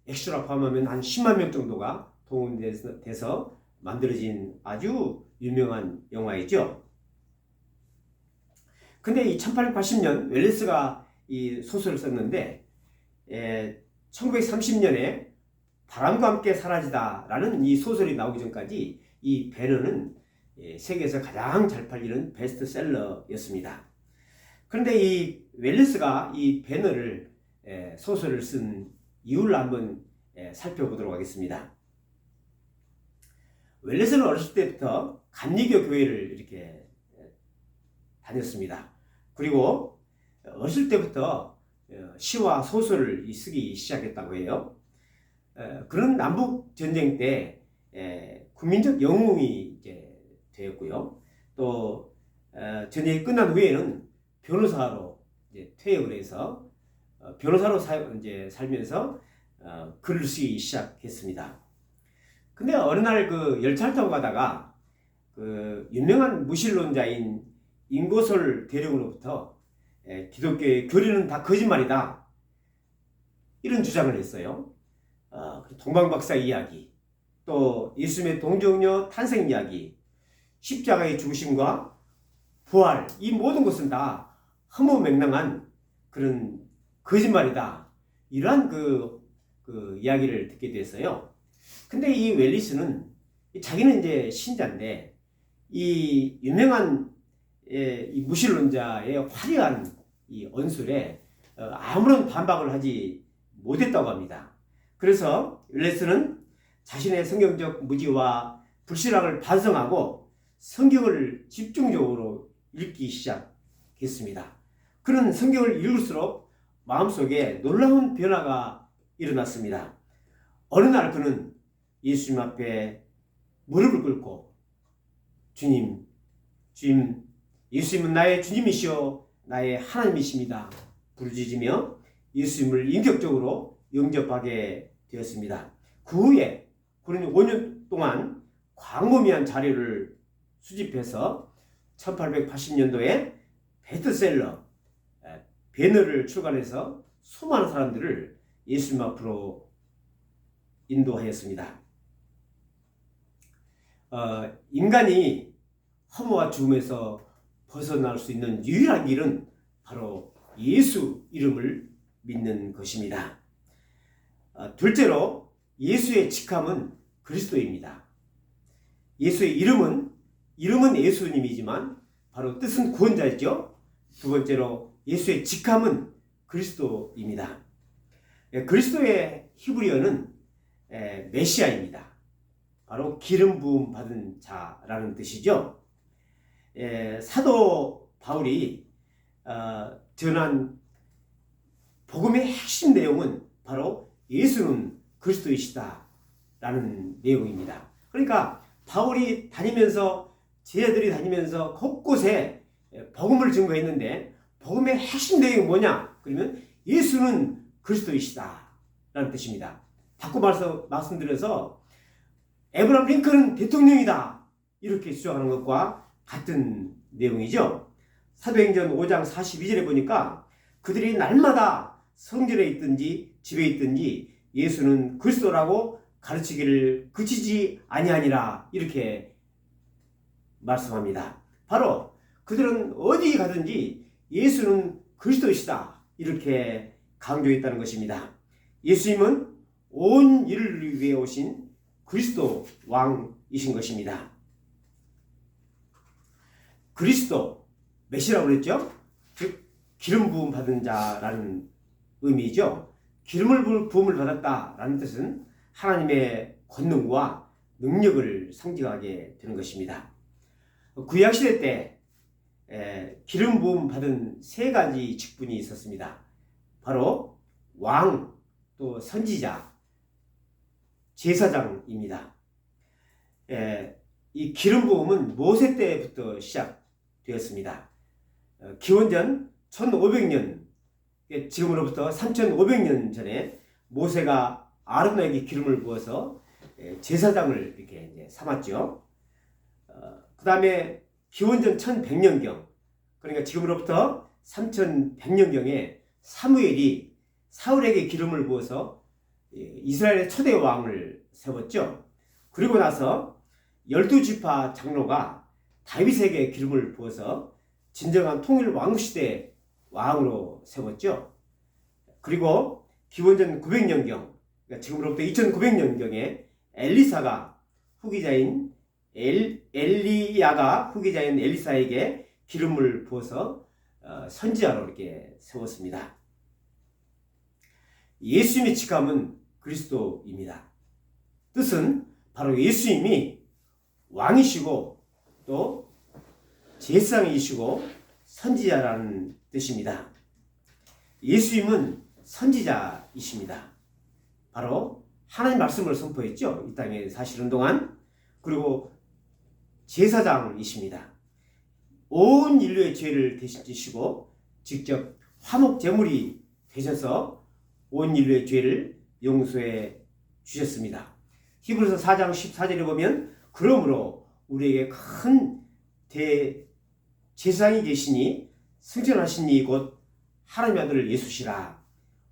엑스트라 포함하면 한 10만 명 정도가 동원돼서 만들어진 아주 유명한 영화이죠. 근데 이 1880년 웰레스가 이 소설을 썼는데 1930년에 바람과 함께 사라지다 라는 이 소설이 나오기 전까지 이 배너는 세계에서 가장 잘 팔리는 베스트셀러였습니다. 그런데 이 웰리스가 이 배너를 소설을 쓴 이유를 한번 살펴보도록 하겠습니다. 웰리스는 어렸을 때부터 감리교 교회를 이렇게 다녔습니다. 그리고 어렸을 때부터 시와 소설을 쓰기 시작했다고 해요. 그런 남북 전쟁 때 국민적 영웅이 이제 되었고요. 또 전쟁이 끝난 후에는 변호사로 이제 퇴역을 해서 변호사로 이제 살면서 글을 쓰기 시작했습니다. 근데 어느 날 그 열차를 타고 가다가 그 유명한 무신론자인 인고솔 대령으로부터 기독교의 교리는 다 거짓말이다, 이런 주장을 했어요. 동방박사 이야기, 또 예수님의 동정녀 탄생 이야기, 십자가의 죽으심과 부활, 이 모든 것은 다 허무맹랑한 그런 거짓말이다, 이러한 그 이야기를 듣게 됐어요. 근데 이 웰리스는 자기는 이제 신자인데 이 유명한 이 무신론자의 화려한 이 언술에 아무런 반박을 하지 못했다고 합니다. 그래서 웰리스는 자신의 성경적 무지와 불신앙을 반성하고 성경을 집중적으로 읽기 시작했습니다. 그런 성경을 읽을수록 마음속에 놀라운 변화가 일어났습니다. 어느 날 그는 예수님 앞에 무릎을 꿇고 주님, 예수님은 나의 주님이시오, 나의 하나님이십니다 부르짖으며 예수님을 인격적으로 영접하게 되었습니다. 그 후에 그는 5년 동안 광범위한 자료를 수집해서 1880년도에 베스트셀러 배너를 출간해서 수많은 사람들을 예수님 앞으로 인도하였습니다. 인간이 허무와 죽음에서 벗어날 수 있는 유일한 길은 바로 예수 이름을 믿는 것입니다. 둘째로 예수의 직함은 그리스도입니다. 예수의 이름은 예수님이지만 바로 뜻은 구원자이죠. 두 번째로 예수의 직함은 그리스도입니다. 그리스도의 히브리어는 메시아입니다. 바로 기름 부음 받은 자라는 뜻이죠. 사도 바울이 전한 복음의 핵심 내용은 바로 예수는 그리스도이시다라는 내용입니다. 그러니까 바울이 다니면서, 제자들이 다니면서 곳곳에 복음을 증거했는데 복음의 핵심 내용이 뭐냐? 그러면 예수는 그리스도이시다라는 뜻입니다. 바꿔 말씀드려서 에브라임 링컨은 대통령이다, 이렇게 주장하는 것과 같은 내용이죠. 사도행전 5장 42절에 보니까 그들이 날마다 성전에 있든지 집에 있든지 예수는 그리스도라고 가르치기를 그치지 아니하니라, 이렇게 말씀합니다. 바로 그들은 어디 가든지 예수는 그리스도이시다, 이렇게 강조했다는 것입니다. 예수님은 온 인류를 위해 오신 그리스도 왕이신 것입니다. 그리스도, 메시라고 그랬죠? 즉 기름 부음 받은 자라는 의미죠. 기름을 부음을 받았다라는 뜻은 하나님의 권능과 능력을 상징하게 되는 것입니다. 구약시대 때 기름 부음 받은 세 가지 직분이 있었습니다. 바로 왕, 또 선지자, 제사장입니다. 이 기름 부음은 모세 때부터 시작되었습니다. 기원전 1500년, 지금으로부터 3500년 전에 모세가 아론에게 기름을 부어서 제사장을 이렇게 이제 삼았죠. 그 다음에 기원전 1100년경, 그러니까 지금으로부터 3100년경에 사무엘이 사울에게 기름을 부어서 이스라엘의 초대 왕을 세웠죠. 그리고 나서 12지파 장로가 다윗에게 기름을 부어서 진정한 통일 왕시대 왕으로 세웠죠. 그리고 기원전 900년경, 그러니까 지금으로부터 2900년경에 엘리사가 후기자인 엘리야가 후계자인 엘리사에게 기름을 부어서 선지자로 이렇게 세웠습니다. 예수님의 직함은 그리스도입니다. 뜻은 바로 예수님이 왕이시고 또 제사장이시고 선지자라는 뜻입니다. 예수님은 선지자이십니다. 바로 하나님 말씀을 선포했죠. 이 땅에 사시는 동안. 그리고 제사장이십니다. 온 인류의 죄를 대신 지시고 직접 화목 제물이 되셔서 온 인류의 죄를 용서해 주셨습니다. 히브리서 4장 14절에 보면 그러므로 우리에게 큰 대제사장이 계시니 승천하신 이 곧 하나님의 아들 예수시라.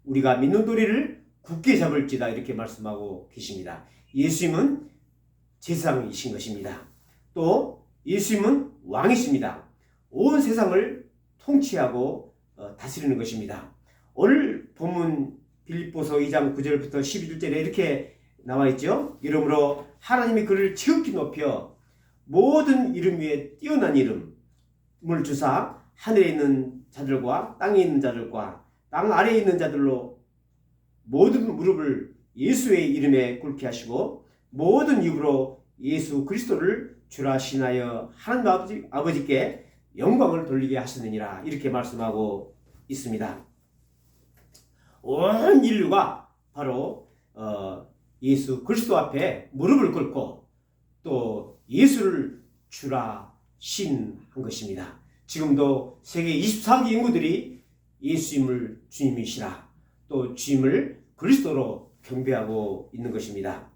우리가 믿는 도리를 굳게 잡을지다 이렇게 말씀하고 계십니다. 예수님은 제사장이신 것입니다. 또 예수님은 왕이십니다. 온 세상을 통치하고 다스리는 것입니다. 오늘 본문 빌립보서 2장 9절부터 11절에 이렇게 나와 있죠. 이러므로 하나님이 그를 지극히 높여 모든 이름 위에 뛰어난 이름을 주사 하늘에 있는 자들과 땅에 있는 자들과 땅 아래에 있는 자들로 모든 무릎을 예수의 이름에 꿇게 하시고 모든 입으로 예수 그리스도를 주라 신하여 하나님 아버지께 영광을 돌리게 하시느니라 이렇게 말씀하고 있습니다. 온 인류가 바로 예수 그리스도 앞에 무릎을 꿇고 또 예수를 주라 신한 것입니다. 지금도 세계 24개 인구들이 예수님을 주님이시라 또 주님을 그리스도로 경배하고 있는 것입니다.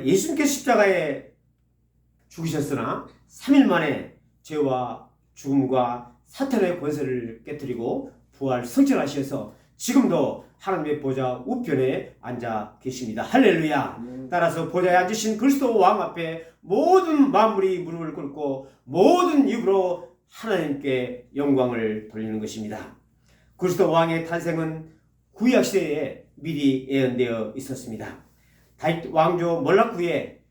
예수님께서 십자가에 죽으셨으나 3일 만에 죄와 죽음과 사탄의 권세를 깨뜨리고 부활 성천하셔서 지금도 하나님의 보좌 우편에 앉아 계십니다. 할렐루야. 따라서 보좌에 앉으신 그리스도 왕 앞에 모든 만물이 무릎을 꿇고 모든 입으로 하나님께 영광을 돌리는 것입니다. 그리스도 왕의 탄생은 구약 시대에 미리 예언되어 있었습니다. 다윗 왕조 몰락 후에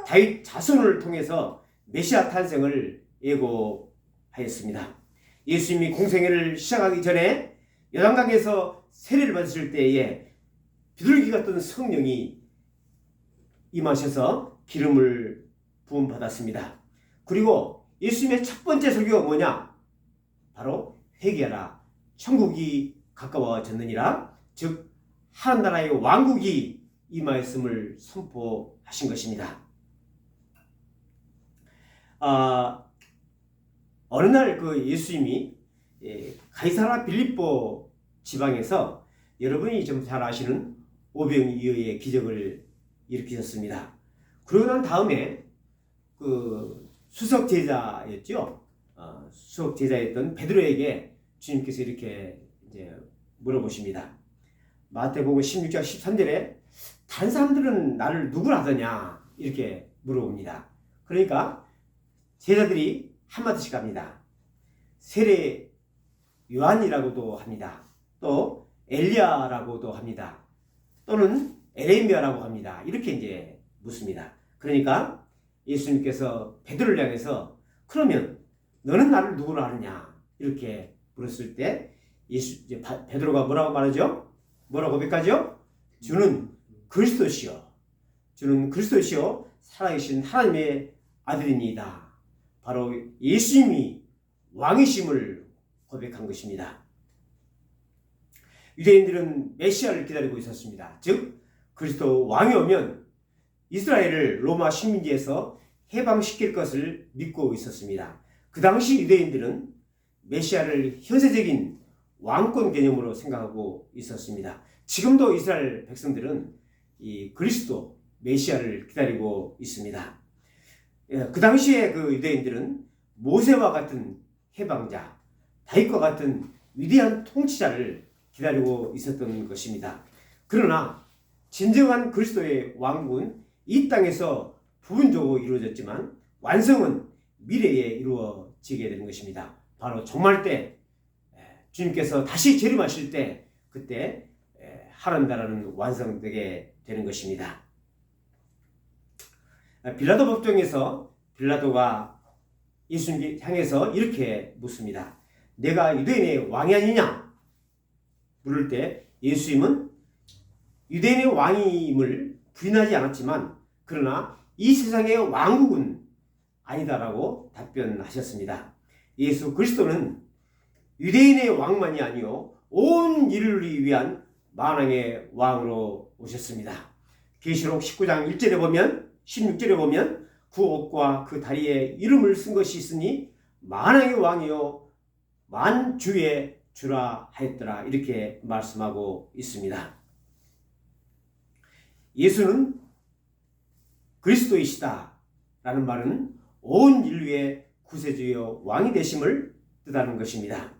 다윗 자손을 통해서 메시아 탄생을 예고하였습니다. 예수님이 공생애를 시작하기 전에 요단강에서 세례를 받으실 때에 비둘기 같은 성령이 임하셔서 기름을 부음 받았습니다. 그리고 예수님의 첫 번째 설교가 뭐냐? 바로 회개하라. 천국이 가까워졌느니라. 즉 하나님 나라의 왕국이 임하였음을 선포하신 것입니다. 어느 날 그 예수님이 가이사라 빌립보 지방에서 여러분이 좀 잘 아시는 오병이어의 기적을 일으키셨습니다. 그러고 난 다음에 그 수석 제자였죠. 수석 제자였던 베드로에게 주님께서 이렇게 이제 물어보십니다. 마태복음 16장 13절에 다른 사람들은 나를 누구라 하더냐 이렇게 물어봅니다. 그러니까 제자들이 한마디씩 합니다. 세례 요한이라고도 합니다. 또 엘리야라고도 합니다. 또는 에레미야라고 합니다. 이렇게 이제 묻습니다. 그러니까 예수님께서 베드로를 향해서 그러면 너는 나를 누구로 아느냐 이렇게 물었을 때 베드로가 뭐라고 말하죠? 뭐라고 고백하죠? 주는 그리스도시요. 주는 그리스도시요. 살아계신 하나님의 아들입니다. 바로 예수님이 왕이심을 고백한 것입니다. 유대인들은 메시아를 기다리고 있었습니다. 즉 그리스도 왕이 오면 이스라엘을 로마 식민지에서 해방시킬 것을 믿고 있었습니다. 그 당시 유대인들은 메시아를 현세적인 왕권 개념으로 생각하고 있었습니다. 지금도 이스라엘 백성들은 이 그리스도 메시아를 기다리고 있습니다. 그 당시에 그 유대인들은 모세와 같은 해방자, 다윗과 같은 위대한 통치자를 기다리고 있었던 것입니다. 그러나 진정한 그리스도의 왕국은 이 땅에서 부분적으로 이루어졌지만 완성은 미래에 이루어지게 되는 것입니다. 바로 종말 때 주님께서 다시 재림하실 때 그때 하나님 나라는 완성되게 되는 것입니다. 빌라도 법정에서 빌라도가 예수님께 향해서 이렇게 묻습니다. 내가 유대인의 왕이 아니냐? 물을 때 예수님은 유대인의 왕임을 부인하지 않았지만 그러나 이 세상의 왕국은 아니다라고 답변하셨습니다. 예수 그리스도는 유대인의 왕만이 아니요 온 인류를 위한 만왕의 왕으로 오셨습니다. 계시록 19장 1절에 보면 16절에 보면 그 옷과 그 다리에 이름을 쓴 것이 있으니 만왕의 왕이요 만주의 주라 하였더라 이렇게 말씀하고 있습니다. 예수는 그리스도이시다 라는 말은 온 인류의 구세주여 왕이 되심을 뜻하는 것입니다.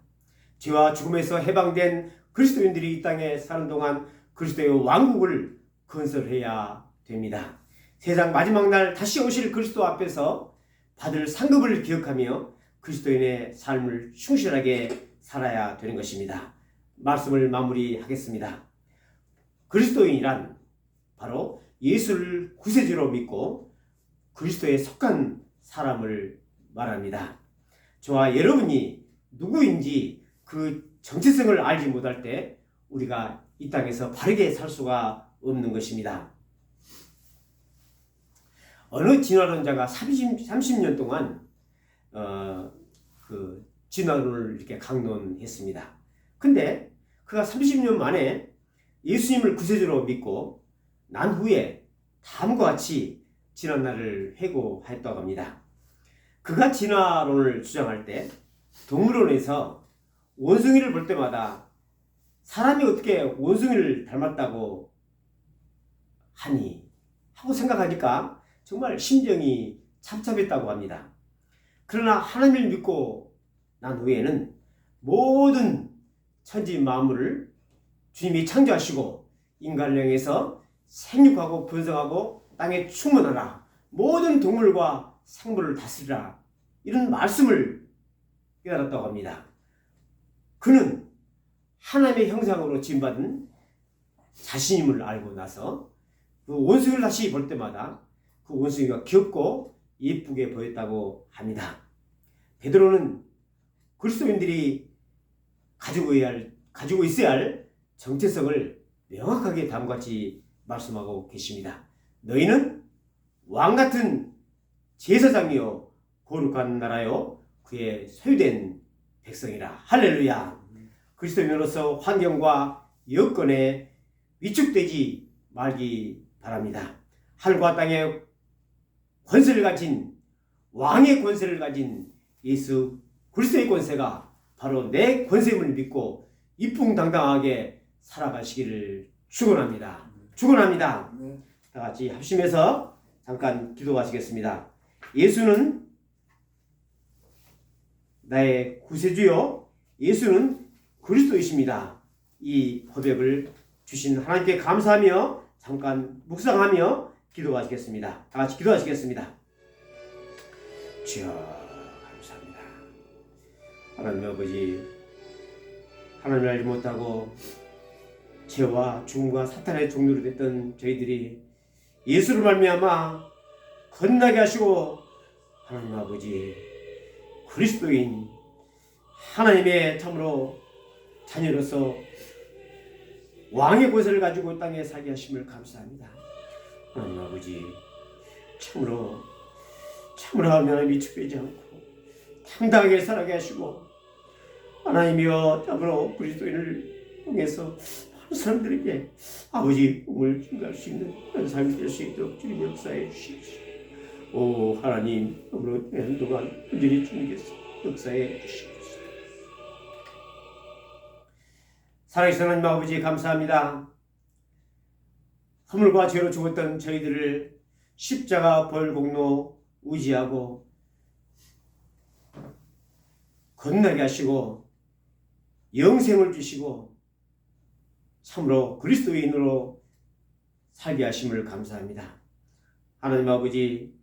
죄와 죽음에서 해방된 그리스도인들이 이 땅에 사는 동안 그리스도의 왕국을 건설해야 됩니다. 세상 마지막 날 다시 오실 그리스도 앞에서 받을 상급을 기억하며 그리스도인의 삶을 충실하게 살아야 되는 것입니다. 말씀을 마무리하겠습니다. 그리스도인이란 바로 예수를 구세주로 믿고 그리스도에 속한 사람을 말합니다. 저와 여러분이 누구인지 그 정체성을 알지 못할 때 우리가 이 땅에서 바르게 살 수가 없는 것입니다. 어느 진화론자가 30년 동안 그 진화론을 이렇게 강론했습니다. 근데 그가 30년 만에 예수님을 구세주로 믿고 난 후에 다음과 같이 진화론을 회고했다고 합니다. 그가 진화론을 주장할 때 동물원에서 원숭이를 볼 때마다 사람이 어떻게 원숭이를 닮았다고 하니 하고 생각하니까 정말 심정이 참참했다고 합니다. 그러나 하나님을 믿고 난 후에는 모든 천지 만물을 주님이 창조하시고 인간을 향해서 생육하고 번성하고 땅에 충만하라 모든 동물과 생물을 다스리라 이런 말씀을 깨달았다고 합니다. 그는 하나님의 형상으로 지음받은 자신임을 알고 나서 그 원숭이를 다시 볼 때마다 그 원숭이가 귀엽고 예쁘게 보였다고 합니다. 베드로는 그리스도인들이 가지고 있어야 할 정체성을 명확하게 다음같이 말씀하고 계십니다. 너희는 왕같은 제사장이요 거룩한 나라요 그의 소유된 백성이라. 할렐루야. 그리스도인으로서 환경과 여건에 위축되지 말기 바랍니다. 하늘과 땅의 권세를 가진 왕의 권세를 가진 예수 그리스도의 권세가 바로 내 권세임을 믿고 이풍당당하게 살아가시기를 축원합니다. 축원합니다. 다 같이 합심해서 잠깐 기도하시겠습니다. 예수는 나의 구세주요 예수는 그리스도이십니다. 이 고백을 주신 하나님께 감사하며 잠깐 묵상하며 기도하시겠습니다. 다 같이 기도하시겠습니다. 주여 감사합니다. 하나님 아버지, 하나님을 알지 못하고 죄와 죽음과 사탄의 종류로 됐던 저희들이 예수를 말미암아 건나게 하시고 하나님 아버지 그리스도인 하나님의 참으로 자녀로서 왕의 권세를 가지고 땅에 살게 하심을 감사합니다. 하나님 아버지 참으로 하나님 위축되지 않고 당당하게 살아게 하시고 하나님이여 참으로 그리스도인을 통해서 많은 사람들에게 아버지 꿈을 증가할 수 있는 그런 삶이 될 수 있도록 주님 역사해 주십시오. 오 하나님 참으로 한동안 흔들이 주님께서 역사해 주십시오. 살아계신 하나님 아버지 감사합니다. 허물과 죄로 죽었던 저희들을 십자가 벌공로 의지하고 건너게 하시고 영생을 주시고 참으로 그리스도인으로 살게 하심을 감사합니다. 하나님 아버지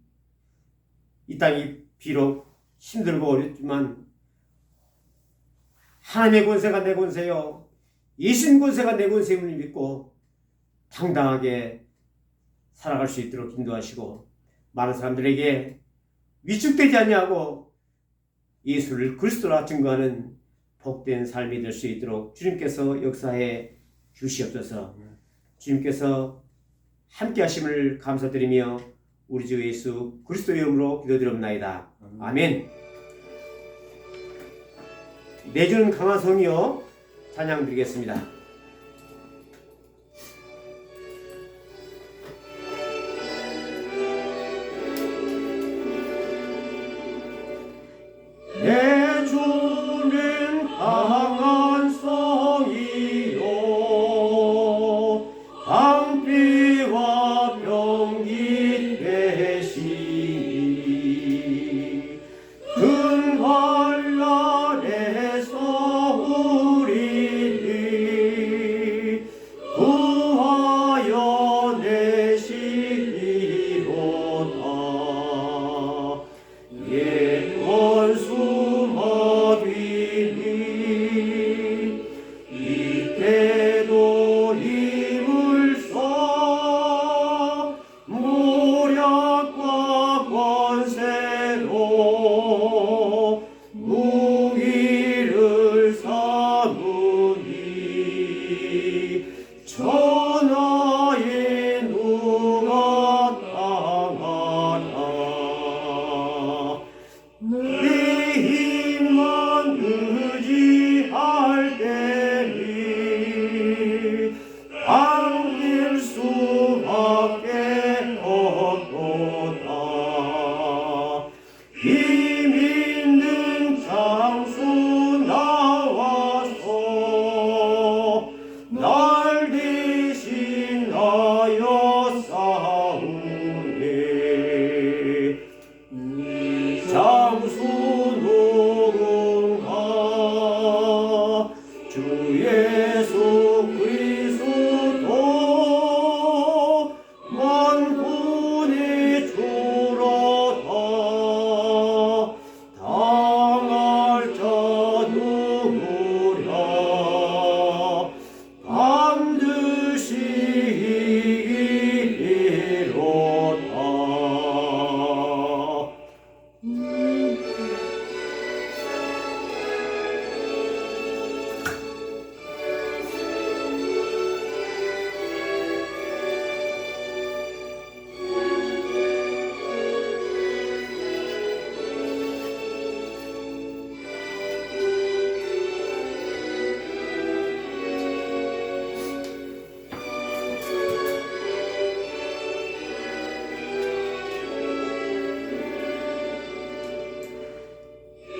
이 땅이 비록 힘들고 어렵지만 하나님의 권세가 내 권세요 예수님 권세가 내 권세임을 믿고 당당하게 살아갈 수 있도록 인도하시고 많은 사람들에게 위축되지 않냐고 예수를 그리스도라 증거하는 복된 삶이 될 수 있도록 주님께서 역사해 주시옵소서. 주님께서 함께 하심을 감사드리며 우리 주 예수 그리스도의 이름으로 기도드립나이다. 아멘. 내주는 강한 성이여 찬양 드리겠습니다. 내주는 강한 성이요 방비와 병기 되시니 큰 환난에서 우리를 구하여 내시리로다. 옛 원수 마귀니 이때도 힘을 써 모략과 권세로 무기를 삼으니 천하에 누가 당하나 내 힘만 의지할 때니 안길 수밖에 없도다. 힘 있는 장수 나와서 날 대신하여 싸우네. 장수 누군가 주 예수 그리스도 만군의 주로다. 당할 자 누구랴 반드시 이기리로다.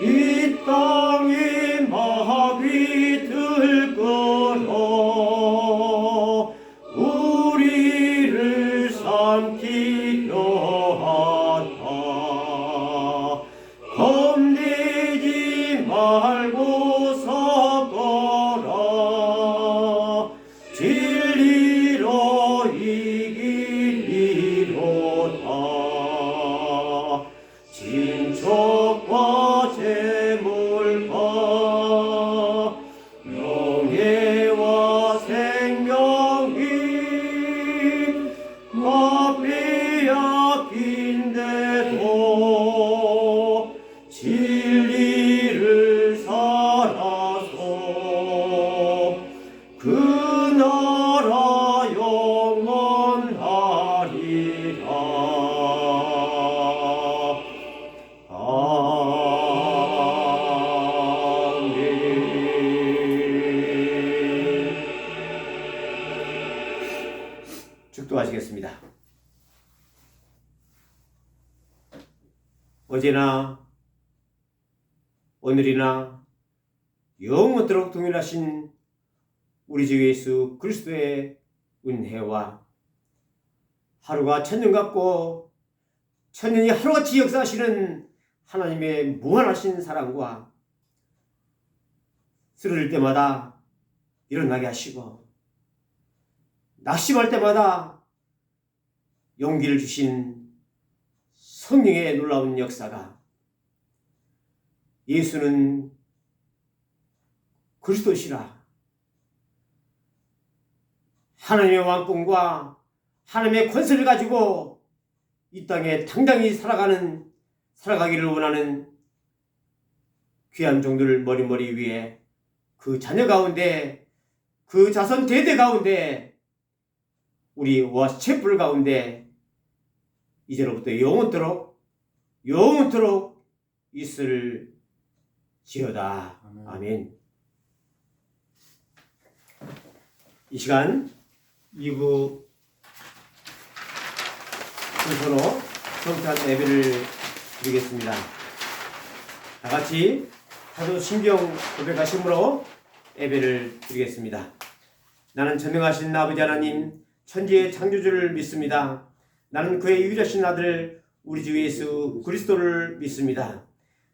이 땅에 마귀들 끌어 우리를 삼키려 하다. 겁내지 말고 서거라. 진리로 이기리로다. 진척과 재물과 명예와 생명이 앞이야긴데도 진리를 살아서 그 나라 영원하리라. 축도하시겠습니다. 어제나 오늘이나 영원토록 동일하신 우리 주 예수 그리스도의 은혜와 하루가 천년 같고 천년이 하루같이 역사하시는 하나님의 무한하신 사랑과 쓰러질 때마다 일어나게 하시고 낙심할 때마다 용기를 주신 성령의 놀라운 역사가 예수는 그리스도시라 하나님의 왕권과 하나님의 권세를 가지고 이 땅에 당당히 살아가기를 원하는 귀한 종들 머리 위에 그 자녀 가운데 그 자손 대대 가운데 우리 와체플 가운데 이제로부터 영원토록 있을지어다. 아멘. 이 시간 2부 순서로 성탄 예배를 드리겠습니다. 다 같이 사도신경 고백하심으로 예배를 드리겠습니다. 나는 전능하신 아버지 하나님 천지의 창조주를 믿습니다. 나는 그의 유일하신 아들 우리 주 예수 그리스도를 믿습니다.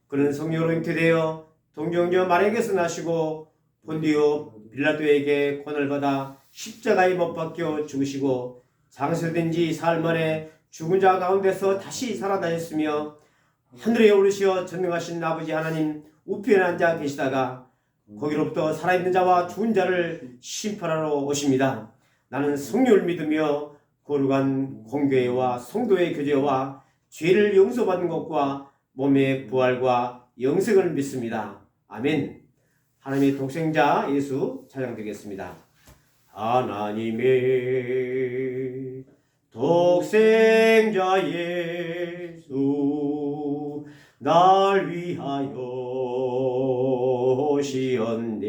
그는 성령으로 잉태되어 동정녀 마리아에게서 나시고 본디오 빌라도에게 권을 받아 십자가에 못 박혀 죽으시고 장사된 지 사흘 만에 죽은 자 가운데서 다시 살아나셨으며 하늘에 오르시어 전능하신 아버지 하나님 우편에 앉아 계시다가 거기로부터 살아있는 자와 죽은 자를 심판하러 오십니다. 나는 성령을 믿으며 거룩한 공교회와 성도의 교제와 죄를 용서받는 것과 몸의 부활과 영생을 믿습니다. 아멘. 하나님의 독생자 예수 찬양드리겠습니다. 하나님의 독생자 예수 날 위하여 오시었네.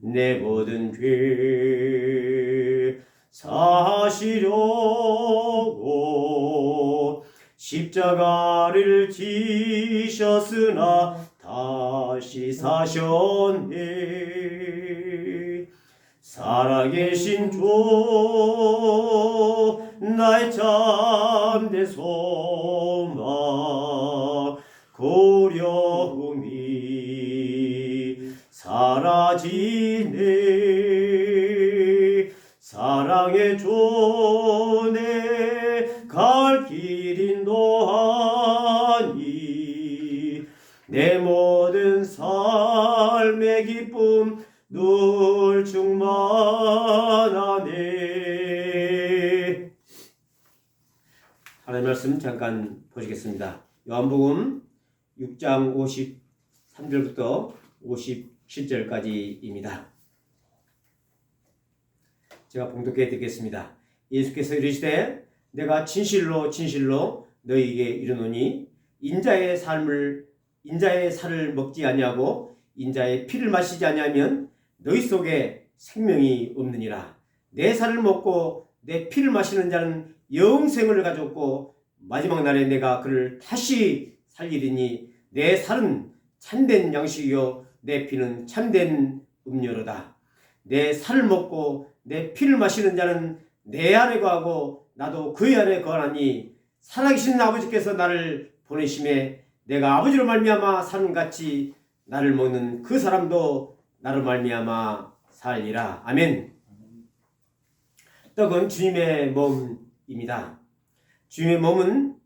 내 모든 죄 사시려고 십자가를 지셨으나 다시 사셨네. 살아계신 주 나의 참된 소망 고려움이 사라지네. 사랑의 존에 갈 길 인도하니 내 모든 삶의 기쁨 늘 충만하네. 하나님 말씀 잠깐 보시겠습니다. 요한복음 6장 53절부터 57절까지입니다. 제가 봉독해 드리겠습니다. 예수께서 이르시되 내가 진실로 너희에게 이르노니 인자의 살을 먹지 아니하고 인자의 피를 마시지 아니하면 너희 속에 생명이 없느니라. 내 살을 먹고 내 피를 마시는 자는 영생을 가졌고 마지막 날에 내가 그를 다시 살리리니 내 살은 참된 양식이요 내 피는 참된 음료로다. 내 살을 먹고 내 피를 마시는 자는 내 안에 거하고 나도 그의 안에 거하니 살아계신 아버지께서 나를 보내심에 내가 아버지로 말미암아 사는 같이 나를 먹는 그 사람도 나로 말미암아 살리라. 아멘. 떡은 주님의 몸입니다. 주님의 몸은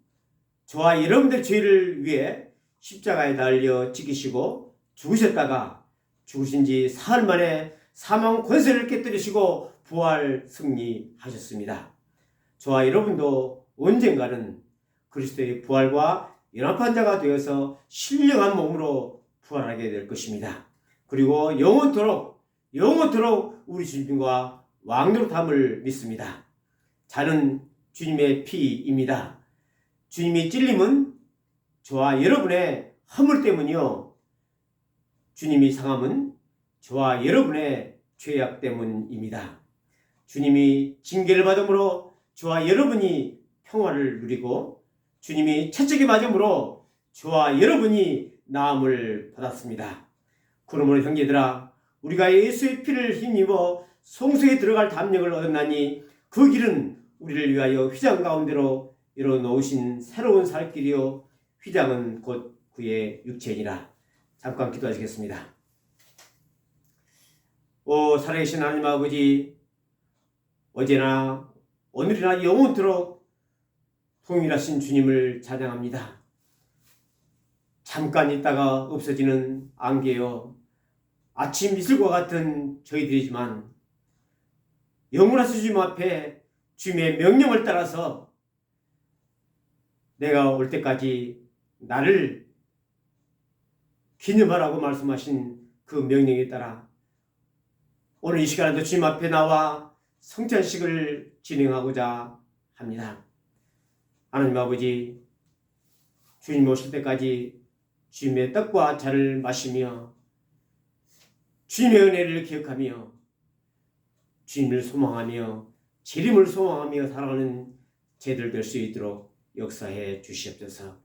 저와 여러분들 죄를 위해 십자가에 달려 죽이시고 죽으셨다가 죽으신 지 사흘 만에 사망 권세를 깨뜨리시고 부활 승리하셨습니다. 저와 여러분도 언젠가는 그리스도의 부활과 연합한 자가 되어서 신령한 몸으로 부활하게 될 것입니다. 그리고 영원토록 우리 주님과 왕노릇함을 믿습니다. 자는 주님의 피입니다. 주님이 찔림은 저와 여러분의 허물 때문이요, 주님이 상함은 저와 여러분의 죄악 때문입니다. 주님이 징계를 받음으로 저와 여러분이 평화를 누리고 주님이 채찍에 맞음으로 저와 여러분이 나음을 받았습니다. 그러므로 형제들아, 우리가 예수의 피를 힘입어 성소에 들어갈 담력을 얻었나니 그 길은 우리를 위하여 휘장 가운데로 열어놓으신 새로운 살 길이요 휘장은 곧 그의 육체니라. 잠깐 기도하시겠습니다. 오 살아계신 하나님 아버지, 어제나 오늘이나 영원토록 통일하신 주님을 찬양합니다. 잠깐 있다가 없어지는 안개요 아침 이슬과 같은 저희들이지만 영원하신 주님 앞에 주님의 명령을 따라서 내가 올 때까지 나를 기념하라고 말씀하신 그 명령에 따라 오늘 이 시간에도 주님 앞에 나와 성찬식을 진행하고자 합니다. 하나님 아버지, 주님 오실 때까지 주님의 떡과 잔을 마시며 주님의 은혜를 기억하며 주님을 소망하며 재림을 소망하며 살아가는 저희들 될 수 있도록 역사해 주시옵소서.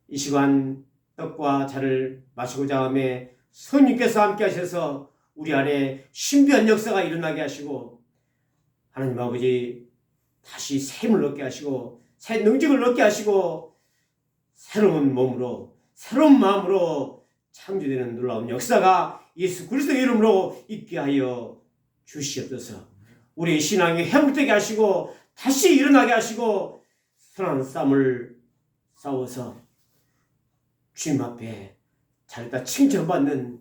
이 시간 떡과 잔을 마시고자 함에 성령께서 함께 하셔서 우리 안에 신비한 역사가 일어나게 하시고 하나님 아버지 다시 샘을 얻게 하시고 새 능력을 얻게 하시고 새로운 몸으로 새로운 마음으로 창조되는 놀라운 역사가 예수 그리스도의 이름으로 있게 하여 주시옵소서. 우리의 신앙이 회복되게 하시고 다시 일어나게 하시고 선한 싸움을 싸워서 주님 앞에 잘했다 칭찬받는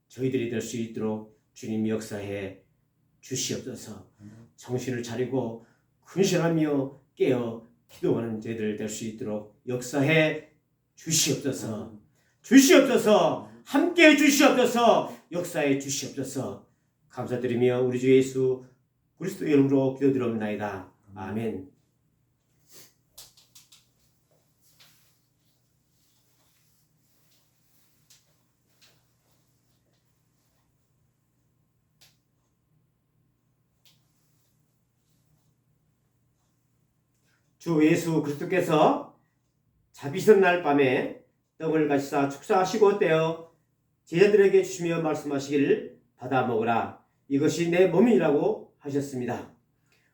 저희들이 될 수 있도록 주님 역사해 주시옵소서. 정신을 차리고 근신하며 깨어 기도하는 저희들 될 수 있도록 역사해 주시옵소서. 주시옵소서. 함께해 주시옵소서. 역사해 주시옵소서. 감사드리며 우리 주 예수 그리스도의 이름으로 기도드리옵나이다. 아멘. 주 예수 그리스도께서 잡히신 날 밤에 떡을 가시사 축사하시고 떼어 제자들에게 주시며 말씀하시기를 받아 먹으라. 이것이 내 몸이라고 하셨습니다.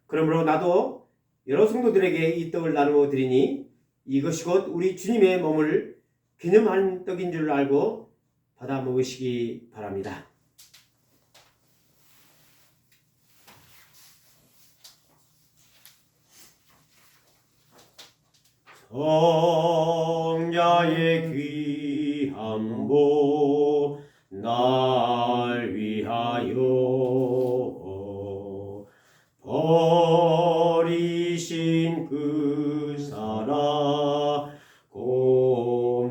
그러므로 나도 여러 성도들에게 이 떡을 나누어 드리니 이것이 곧 우리 주님의 몸을 기념하는 떡인 줄 알고 받아 먹으시기 바랍니다. 성자의 귀한 보 날 위하여 버리신 그 사랑 고마워라.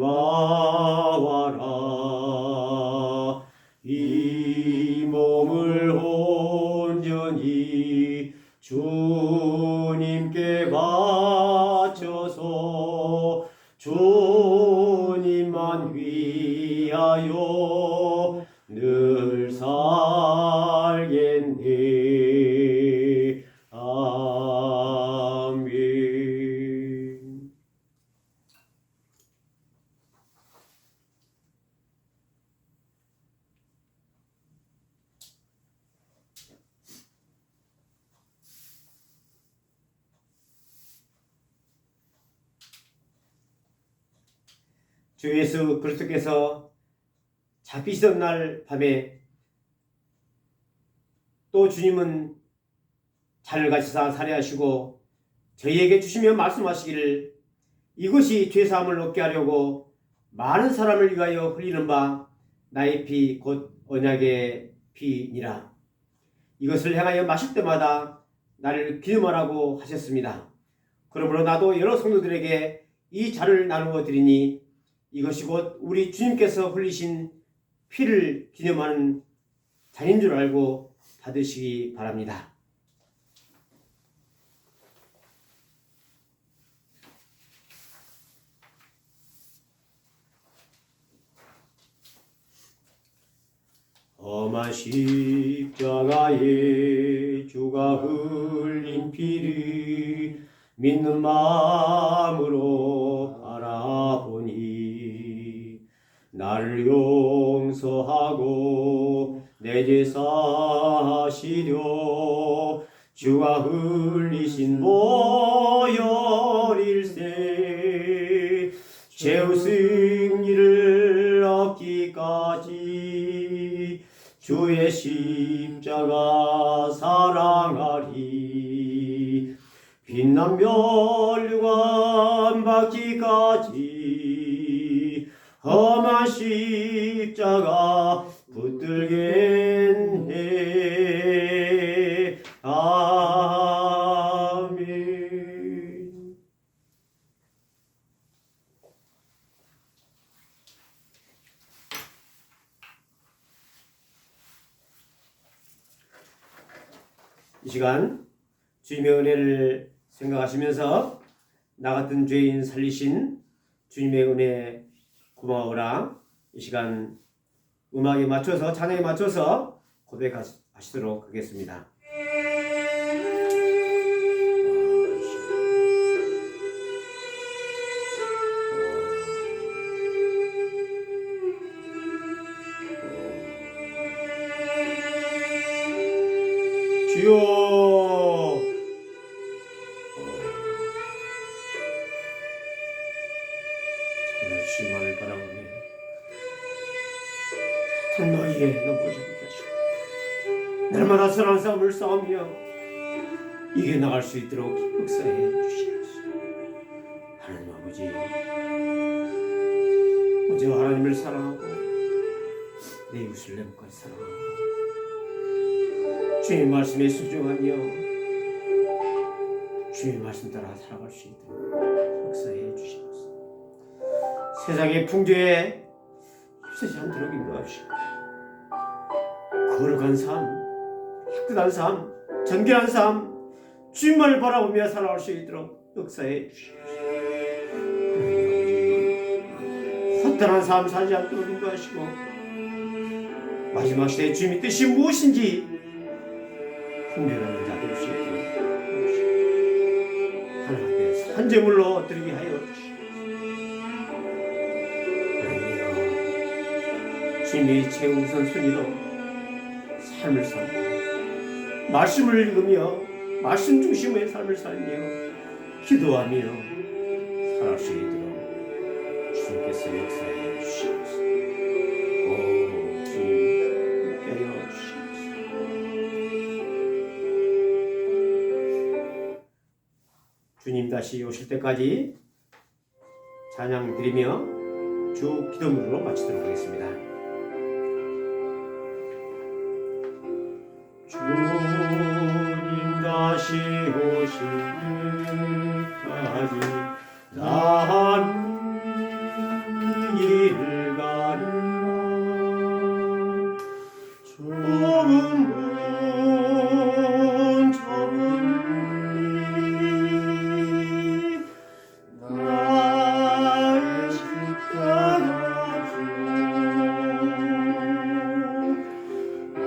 이 몸을 온전히 주님께 바쳐서 주님만 위하여 늘 살겠네. 아멘. 주 예수 그리스도께서 잡히시던 날 밤에 또 주님은 잔을 가지사 살해하시고 저희에게 주시며 말씀하시기를 이것이 죄사함을 얻게 하려고 많은 사람을 위하여 흘리는 바 나의 피 곧 언약의 피니라. 이것을 행하여 마실 때마다 나를 기념하라고 하셨습니다. 그러므로 나도 여러 성도들에게 이 잔을 나누어 드리니 이것이 곧 우리 주님께서 흘리신 피를 기념하는 잔인 줄 알고 받으시기 바랍니다. 험한 십자가에 주가 흘린 피를 믿는 마음으로 바라보니 나를 용서하고 내 죄 사하시려 주가 흘리신 보혈일세. 죄의 승리를 얻기까지 주의 십자가 사랑하리. 빛난 멸류관 받기까지 험한 십자가 붙들겠네. 아멘. 이 시간 주님의 은혜를 생각하시면서 나 같은 죄인 살리신 주님의 은혜 고마워라. 이 시간 음악에 맞춰서 찬양에 맞춰서 고백하시도록 하겠습니다. 주여 주님만을 바라보며 탕마위에 넘어지게 하시고 날마다 선한 싸움을 싸우며 이겨나갈 수 있도록 역사해 주시옵소서. 하나님 아버지, 먼저 하나님을 사랑하고 내 이웃을 내 몸까지 사랑하고 주님의 말씀에 순종하며 주님의 말씀 따라 살아갈 수 있도록 역사해 주시옵소서. 세상의 풍조에 휩싸지 않도록 인도하시고 거룩한 삶, 깨끗한 삶, 정결한 삶, 주님만을 바라보며 살아갈 수 있도록 역사해 주시옵소서. 허탄한 삶 살지 않도록 인도하시고 마지막 시대에 주님의 뜻이 무엇인지 분별하는 자 될 수 있도록 하나님의 산재물로 드리게 하여 주시옵소서. 주님의 최우선 순위로 삶을 살고 말씀을 읽으며 말씀 중심의 삶을 살며 기도하며 살아갈 수 있도록 주님께서 역사해 주시옵소서. 오 주님 함께하여 주시옵소서. 주님 다시 오실 때까지 찬양 드리며 주 기도문으로 마치도록 하겠습니다. 주님 다시 오실 때까지 나는 길을 가리라. 좁은 문 나를 지켜가주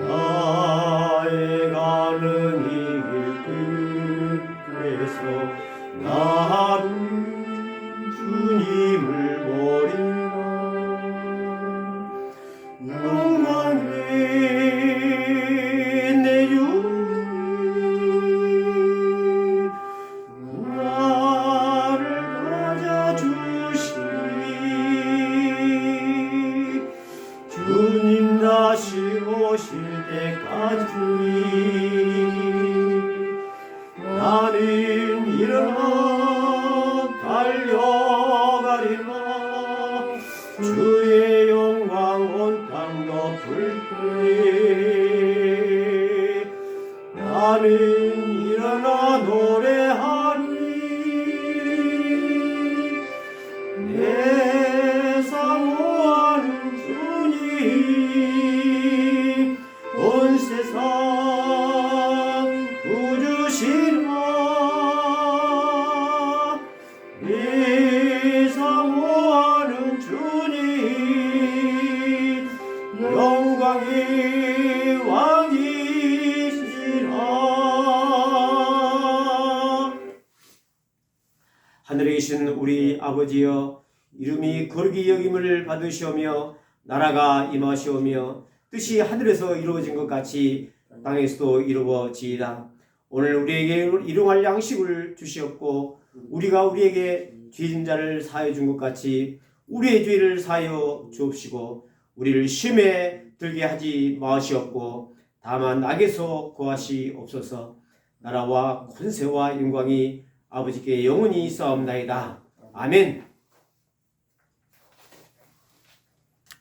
나의 가는 이 끝에서 나는 주님을 버린다. 영광의 내 주 나를 가져주시니 주님 다시 오실 때까지 나는 일어나 달려가리라. 주의 영광 온 땅 덮을 때 나는 일어나 노래하리. 내 사모하는 주님 온 세상 구주시라. 내 사모하는 주님 영광의 왕이시라. 하늘에 계신 우리 아버지여, 이름이 거룩히 여김을 받으시오며 나라가 임하시오며 뜻이 하늘에서 이루어진 것 같이 땅에서도 이루어지이다. 오늘 우리에게 일용할 양식을 주시옵고 우리가 우리에게 죄진 자를 사하여 준 것 같이 우리의 죄를 사하여 주옵시고 우리를 시험에 들게 하지 마시옵고 다만 악에서 구하시옵소서. 나라와 권세와 영광이 아버지께 영원히 있사옵나이다. 아멘.